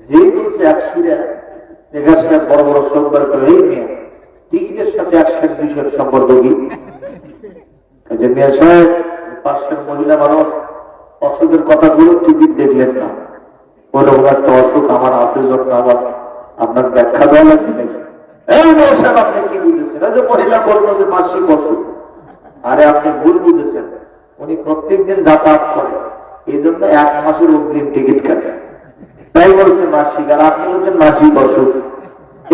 A: যেই বলছে এক শিরে, সেখান সাহেব বড় বড় চোখ বার করে, এই মেয়ে টিকিটের সাথে 100-200 সম্পর্ক কি? মিয়া সাহেব, পাশের মহিলা মানুষ, অসুখের কথাগুলো টিকিট দেখলেন না, ওরকম একটা অসুখ আমার আছে জন্য আবার আপনার ব্যাখ্যা দেওয়া লাগবে নাকি? এই মেয়া সাহেব, আপনি কি বুঝেছেন? যে মহিলা বললো যে মাসিক অসুখ। আরে আপনি ভুল বুঝেছেন, উনি প্রত্যেকদিন যাতায়াত করে, এই জন্য 1 মাসের অগ্রিম টিকিট কাটে, তাই বলছে মাসিক, আর আপনি বলছেন মাসিক অসুখ।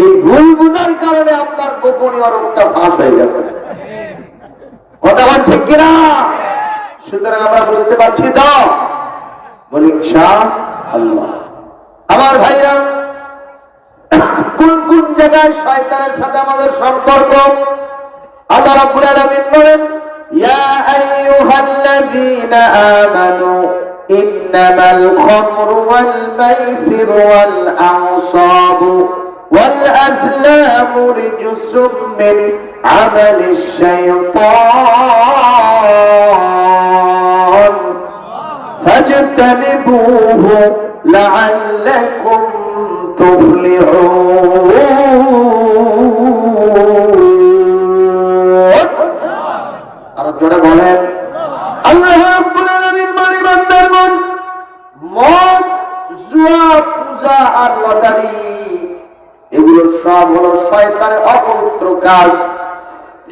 A: এই ভুল বুঝার কারণে আপনার গোপনীয় রোগটা ফাঁস হয়ে গেছে। কথা বল ঠিক কিনা? সুতরাং আমরা বুঝতে পারছি তো, বলি ইনশাআল্লাহ। আমার ভাইরা, কোন কোন জায়গায় শয়তানের সাথে আমাদের সম্পর্ক? আল্লাহ রাব্বুল আলামিন বলেন, ইয়া আইয়ুহাল্লাযীনা আমানু ইন্নামাল খামরু ওয়াল মাইসিরু ওয়াল আনসাবু ওয়াল আজলামু রিজসুম মিন আমালিশ শাইতান ফাজতানিবুহু লাআল্লাকুম তুফলিহুন। আর জোরে বলেন, আল্লাহ রাব্বুল আলামিন বলেন, বান্দাগণ, মদ, জুয়া, পূজা আর লটারি এগুলো সব হলো শয়তানের অপবিত্র কাজ।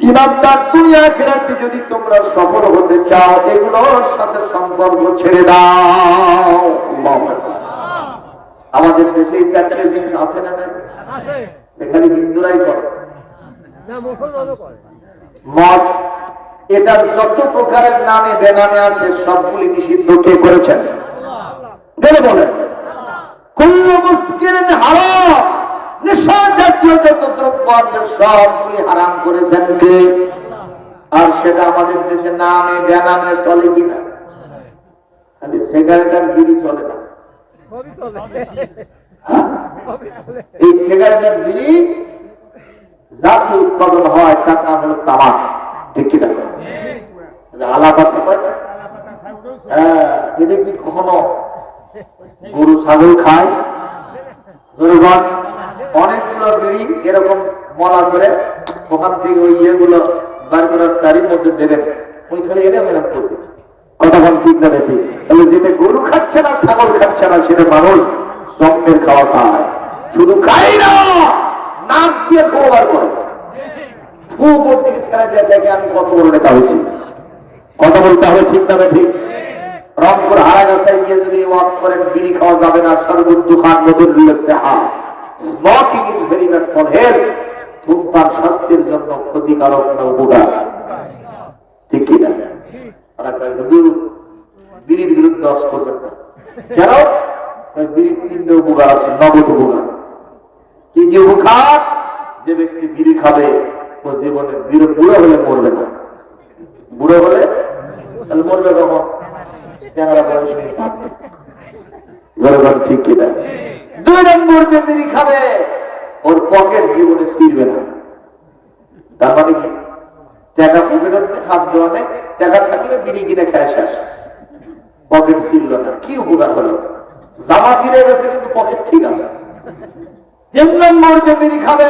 A: ইমানদার দুনিয়া আখিরাতে যদি তোমরা সফল হতে চাও, এগুলোর সাথে সম্পর্ক ছেড়ে দাও। আমাদের দেশে এই 4টে জিনিস আছে না? এখানে হিন্দুরাই করে। মদ, এটার যত প্রকারের নামে বেনামে আছে সবগুলি নিষিদ্ধ কে করেছেন? বলে বলেন, কুল্লু মুসকিরিন হারাম, নেশা জাতীয় যত দ্রব্য আছে সবগুলি হারাম করেছেন কে? আর সেটা আমাদের দেশে নামে বেনামে চলে কিনা? খালি সিগারেট আর বিড়ি চলে না। এই সিগারেট আর বিড়ি যাতে উৎপাদন হয় তার নাম হলো তামাক, ঠিক কিনা? আলাপাতা, এটা কি কখনো গরু ছাগল খায়? জনগণ, অনেকগুলো বিড়ি এরকম মলা করে ওখান থেকে ওই ইয়েগুলো বার করার সারির মধ্যে দেবেন, ওই খালি এটা মেরাম করবে। কথা বল ঠিক না ঠিক? তাহলে যেটা গরু খাচ্ছে না, ছাগল খাচ্ছে না, সেটা মানুষ জন্মের খাওয়া খায়। শুধু খাই না, নাক দিয়ে খোবার করে ফু করতে গেছে, দেখে আমি কত বড় নেতা হয়েছি। কথা বলতে হবে ঠিক না ঠিক? রংপুর হারাগাছায় গিয়ে যদি ওয়াজ করেন বিড়ি খাওয়া যাবে না, শরবত দোকান নদীর রয়েছে, smoking is very bad for health, ধূমপান স্বাস্থ্যের জন্য ক্ষতিকারক না উপকার, ঠিক কিনা? বিড়ির বিরুদ্ধে ওয়াজ করবেন না। কেন? বিড়ির 3টে উপকার আছে, নগদ উপকার। কি কি উপকার? যে ব্যক্তি বিড়ি খাবে ও জীবনে বুড়ো হলে মরবে না। বুড়ো হলে তাহলে মরবে কখন? চেহারা বয়স নেই, ঠিক কিনা? 2 নম্বর, যে বিড়ি খাবে ওর পকেট জীবনে ছিঁড়বে না। তার মানে কি? টাকা পকেটের হাত দেওয়া নেই, টাকা থাকলে বিড়ি কিনে খায় শেষ, পকেট ছিঁড়ল না। কি উপকার হলো? জামা ছিঁড়ে গেছে কিন্তু পকেট ঠিক আছে। 3 নম্বর, যে বিড়ি খাবে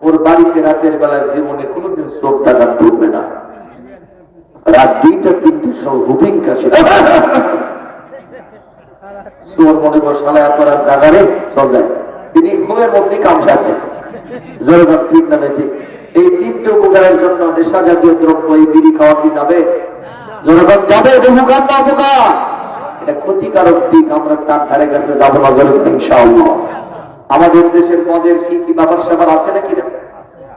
A: ওর বাড়িতে রাতের বেলা জীবনে কোনোদিন চোখ টাকা ঢুকবে না। রাত 2টা-3টের সময় হুপিং কাশি তোর মনে বসালে এত রাত জাগারে চল যায়, তিনি ঘুমের মধ্যেই কামড়াচ্ছে। জয়গণ ঠিক না ঠিক? এই 3টে উপকারের জন্য নেশা জাতীয় দ্রব্য এই বিড়ি খাওয়া কি যাবে? জনগণ যাবে? এটা হুকাম না অপকার? এটা ক্ষতিকারক দিক, আমরা তার ধারে কাছে যাবো না জনগণ ইনশাআল্লাহ। আমাদের দেশের মদের কি ব্যাপার স্যাপার আছে নাকি না?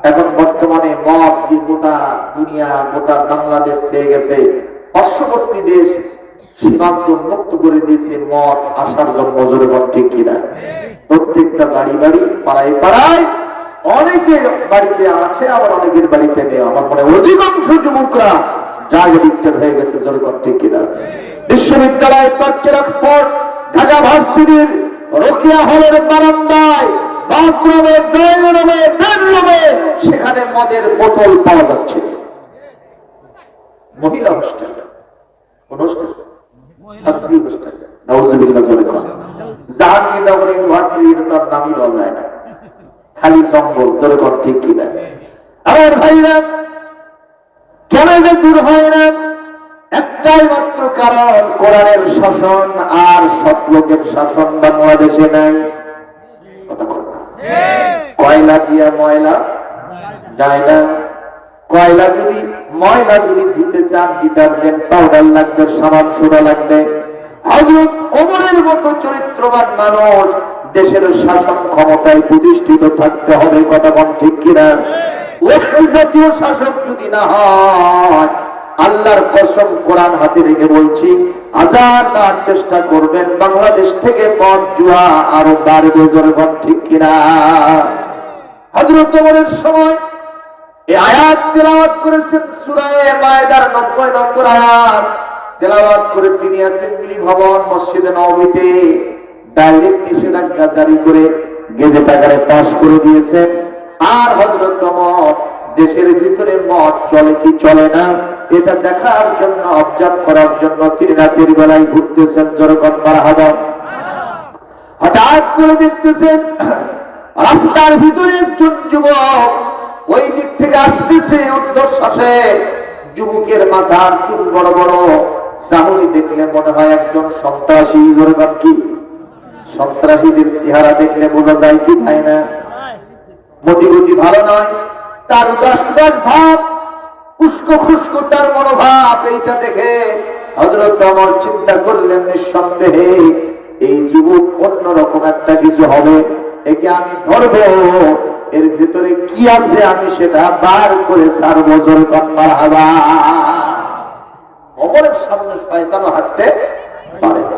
A: এখন বর্তমানে মদ দিয়ে গোটা দুনিয়া, গোটা বাংলাদেশ চেয়ে গেছে। পার্শ্ববর্তী দেশ সীমান্ত মুক্ত করে দিয়েছে মদ আসার জন্য, জনগণ ঠিক কিনা? প্রত্যেকটা বাড়ি বাড়ি, পাড়ায় পাড়ায়, অনেকের বাড়িতে আছে, আবার অনেকের বাড়িতে নেই। আমার মনে অধিকাংশ যুবকরা ড্রাগ এডিক্টেড হয়ে গেছে, জনগণ ঠিক কিনা? বিশ্ববিদ্যালয় প্রাচ্যের অক্সফোর্ড, ঢাকা ভার্সিটির রোকেয়া হলের বারান্দায়, বাথরুমে, ড্রয়িং রুমে, বেডরুমে সেখানে মদের বোতল পাওয়া যাচ্ছে। মহিলা হোস্টেল, কোন হোস্টেল? ছাত্রী হোস্টেল। নাউজুবিল্লাহ জোরে বলেন। জাহাঙ্গীরনগর ইউনিভার্সিটির তার নামই বলা যায় না, খালি জঙ্গল, জোরে বলেন ঠিক কিনা? আমার ভাইরা, কেন যে দূর হয় না? একটাই মাত্র কারণ, কোরআনের শাসন আর সৎ লোকের শাসন বাংলাদেশে নাই। কয়লা দিয়া ময়লা যায় না। কয়লা যদি, ময়লা যদি ধুতে চান, ডিটারজেন্ট পাউডার লাগবে, সাবান সোডা লাগবে। হযরত ওমরের মতো চরিত্রবান মানুষ দেশের শাসন ক্ষমতায় প্রতিষ্ঠিত থাকতে হবে, কথা কোন ঠিক কিনা? ওই জাতীয় শাসক যদি না হয়, আল্লাহর কসম কোরআন হাতে রেখে বলছি, হাজার বার চেষ্টা করবেন, বাংলাদেশ থেকে মদ জুয়া আরো বাড়বে, জনগণ ঠিক কিনা? হযরত ওমরের সময় এই আয়াত তেলাওয়াত করেছেন, সূরা মায়েদার 90 নম্বর আয়াত তেলাওয়াত করে তিনি অ্যাসেম্বলি ভবন মসজিদে নববীতে ডাইরেক্ট নিষেধাজ্ঞা জারি করে গেজেট আকারে পাস করে দিয়েছেন। আর হযরত ওমর দেশের ভিতরে মদ চলে কি চলে না এটা দেখার জন্য, অবজার্ভ করার জন্য তিনি রাতের বেলায় ঘুরতেছেন, জনগণ মারহাবা। হঠাৎ করে দেখতেছেন রাস্তার ভিতরে একজন যুবক ওই দিক থেকে আসতেছে ঊর্ধ্বশ্বাসে। যুবকের মাথার চুল বড় বড়, চাহনি দেখলে মনে হয় একজন সন্ত্রাসী, জনগণ কি? সন্ত্রাসীদের চেহারা দেখলে বোঝা যায় কি তাই না? মতিগতি ভালো নয়, তার উদাস উদাস ভাব, উস্কো খুস্কো তার মনোভাব। এইটা দেখে হযরত ওমর চিন্তা করলেন, নিঃসন্দেহে এই যুবক অন্যরকম একটা কিছু হবে, একে আমি ধরবো, এর ভিতরে কি আছে আমি সেটা বার করে ছাড়বো, জনগণ মারহাবা। ওমরের সামনে শয়তানও হাঁটতে পারে না।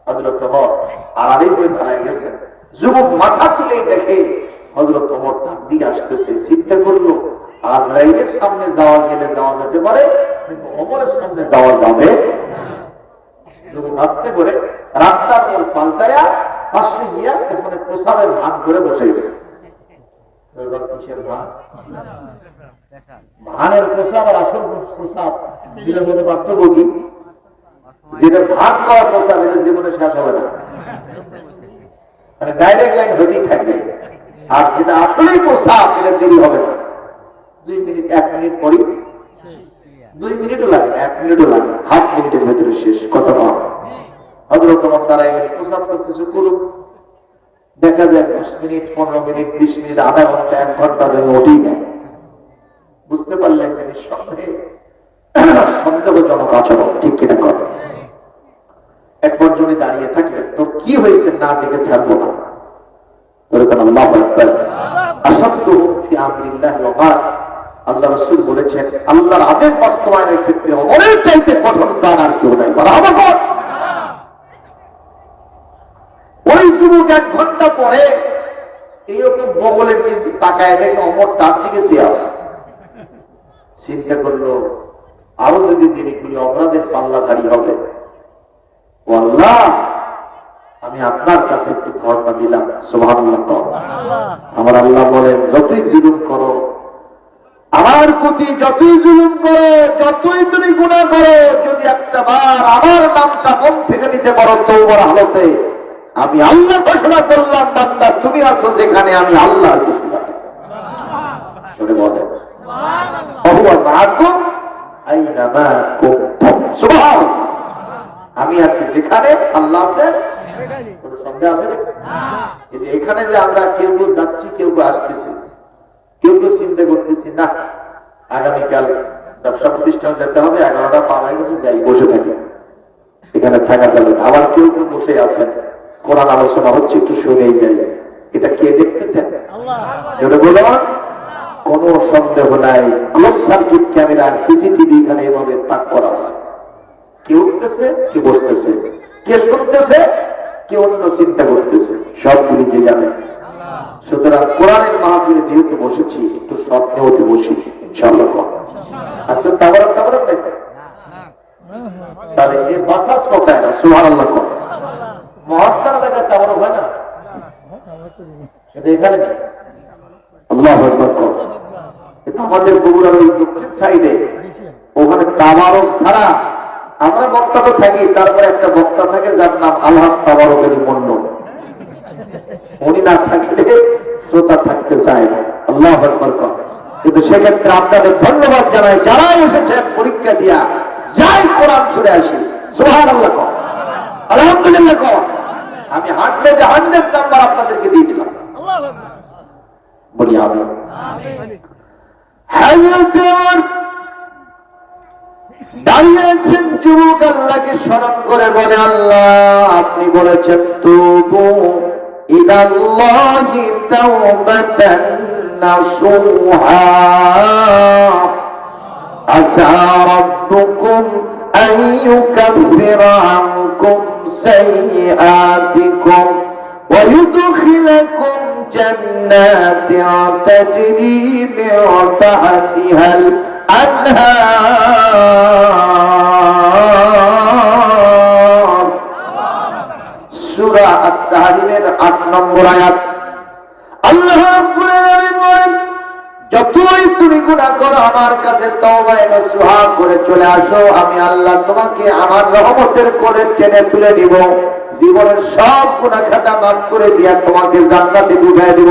A: হযরত ওমর আড়াআড়ি হয়ে দাঁড়ায় গেছেন। যুবক মাথা তুলেই দেখে হযরত ওমর তার দিকে আসতেছে। চিন্তা করলো, আজরাইলের সামনে যাওয়া গেলে যাওয়া যেতে পারে, কিন্তু ওমরের সামনে যাওয়া যাবে না। যুবক আসতে করে রাস্তার মোড় পাল্টায়া পাশে গিয়া ওখানে প্রসাবের ভাগ করে বসে গেছে। কিসের ভাগ? ভাগের প্রসাব আর আসল প্রসাব দুটোর মধ্যে পার্থক্য কি? যেটা ভাগ করা প্রসাব এটা জীবনে শেষ হবে না, মানে ডাইরেক্ট লাইন হতেই থাকবে। আর যেটা আসলেই প্রসাব এটা দেরি হবে না, 2 মিনিট 1 মিনিট পরই, 2 মিনিটও লাগে না, 1 মিনিটও লাগে, হাফ মিনিটের ভেতরে শেষ। কত পাওয়া? হযরত ওমর দাঁড়ায় গেলেন, প্রসাব করতেছে, করুক। দেখা যায় 10 মিনিট 15 মিনিট 20 মিনিট আধা ঘন্টা 1 ঘন্টা যেন ওঠেই নেয়। বুঝতে পারলেন যে নিঃসন্দেহে সন্দেহজনক আচরণ, ঠিক কিনা কর? এক পর্যন্ত দাঁড়িয়ে থাকলেন, তো কি হয়েছে না দেখে ছাড়বো না। আল্লাহ রাসূল বলেছেন, আল্লাহর আদেশ বাস্তবায়নের ক্ষেত্রে ওমরের চাইতে কঠোর প্রাণ আর কেউ নাই। ওই যুবক 1 ঘন্টা পরে এইরকম বগলের কিন্তু তাকায় দেখে ওমর তার দিকে চেয়ে আসে। চিন্তা করলো, আরো যদি দেরি করি অপরাধের পাল্লা ভারী হবে। ও আল্লাহ, আমি আপনার কাছে একটু ধর্ণা দিলাম। সুবহানাল্লাহ। আমার আল্লাহ বলেন, যতই জুলুম করো আমার প্রতি, যতই জুলুম করো, যতই তুমি গুনাহ করো, যদি একটা বার আমার নামটা মন থেকে নিতে পারো তওবার হালতে, আমি আল্লাহ ঘোষণা করলাম, বান্দা তুমি আছো যেখানে, আমি আল্লাহ আছি সেখানে। শুনে বলেন সুবহানাল্লাহ। আইনামা কুনতুম, সুবহানাল্লাহ। আমি আছি যেখানে, আল্লাহ আছে সেখানে। কোনো সন্দেহ আছে না? এই যে এখানে যে আমরা কেউ কেউ যাচ্ছি, কেউ কেউ আসতেছি, কেউ কেউ চিন্তা করতেছি, না আগামীকাল ব্যবসা প্রতিষ্ঠানে যেতে হবে, 11টা পার হয়ে গেছে, যাই বসে থাকি, এখানে থাকা যাবে না। আবার কেউ কেউ বসে আছেন, কোরআন আলোচনা হচ্ছে, একটু শুনেই যাই। এটা কে দেখতেছেন? বলুন। কোন সন্দেহ নাই, ক্লোজ সার্কিট ক্যামেরা, সিসিটিভি এখানে এভাবে তাক করা আছে। কে উঠতেছে, কে বসতেছে, কে শুনতেছে, কে অন্য চিন্তা করতেছে, সবগুলি যে জানে। সুতরাং কোরআনের মাহফিলে যেহেতু বসেছি, একটু স্বপ্নে হতে বসি ইনশাআল্লাহ। আজকে তাবারক তাবারক নাই, তাহলে এই বাসাস কোথায় না? সুবহানাল্লাহ। মহাস্তান এলাকায় তাবারক হয় না, এটা এখানে নেই। আল্লাহু আকবার। আমাদের বগুড়ার ওই দক্ষিণ সাইডে ওখানে তাবারক ছাড়া আমরা বক্তা তো থাকি, তারপরে একটা বক্তা থাকে যার নাম আলহাজ তাবারক আলী মন্ডল। উনি না থাকলে শ্রোতা থাকতে চায় না। আল্লাহু আকবার। কিন্তু সেক্ষেত্রে আপনাদের ধন্যবাদ জানাই, যারা এসেছেন পরীক্ষা দিয়া, যাই কোরআন শুনে আসি। সুবহানাল্লাহ, আলহামদুলিল্লাহ। আমি হাঁটলে যে 100 নাম্বার আপনাদেরকে দিয়ে দিলাম। বলি আমি দাঁড়িয়েছেন যুবক, আল্লাহকে স্মরণ করে বলে, আল্লাহ আপনি বলেছেন তুবু ইলাল্লাহি তাওবাতান নাসুহা আসা রাব্বুকুম আন ইউকাফিরা আনকুম সাইয়্যাতিকুম ওয়া ইউদখিলাকুম جنات تجري من تحتها الأنهار সূরা আত-তাহরিমের 8 নম্বর আয়াত। আল্লাহ রাব্বুল আলামিন বলেন, যতই তুমি গুনাহ করো আমার কাছে তওবা নসুহা করে চলে আসো, আমি আল্লাহ তোমাকে আমার রহমতের কোলে টেনে তুলে নিব, জীবনের সব গুনাহ খাতা মাফ করে দিয়া তোমাকে জান্নাতে ঢুকায় দিব।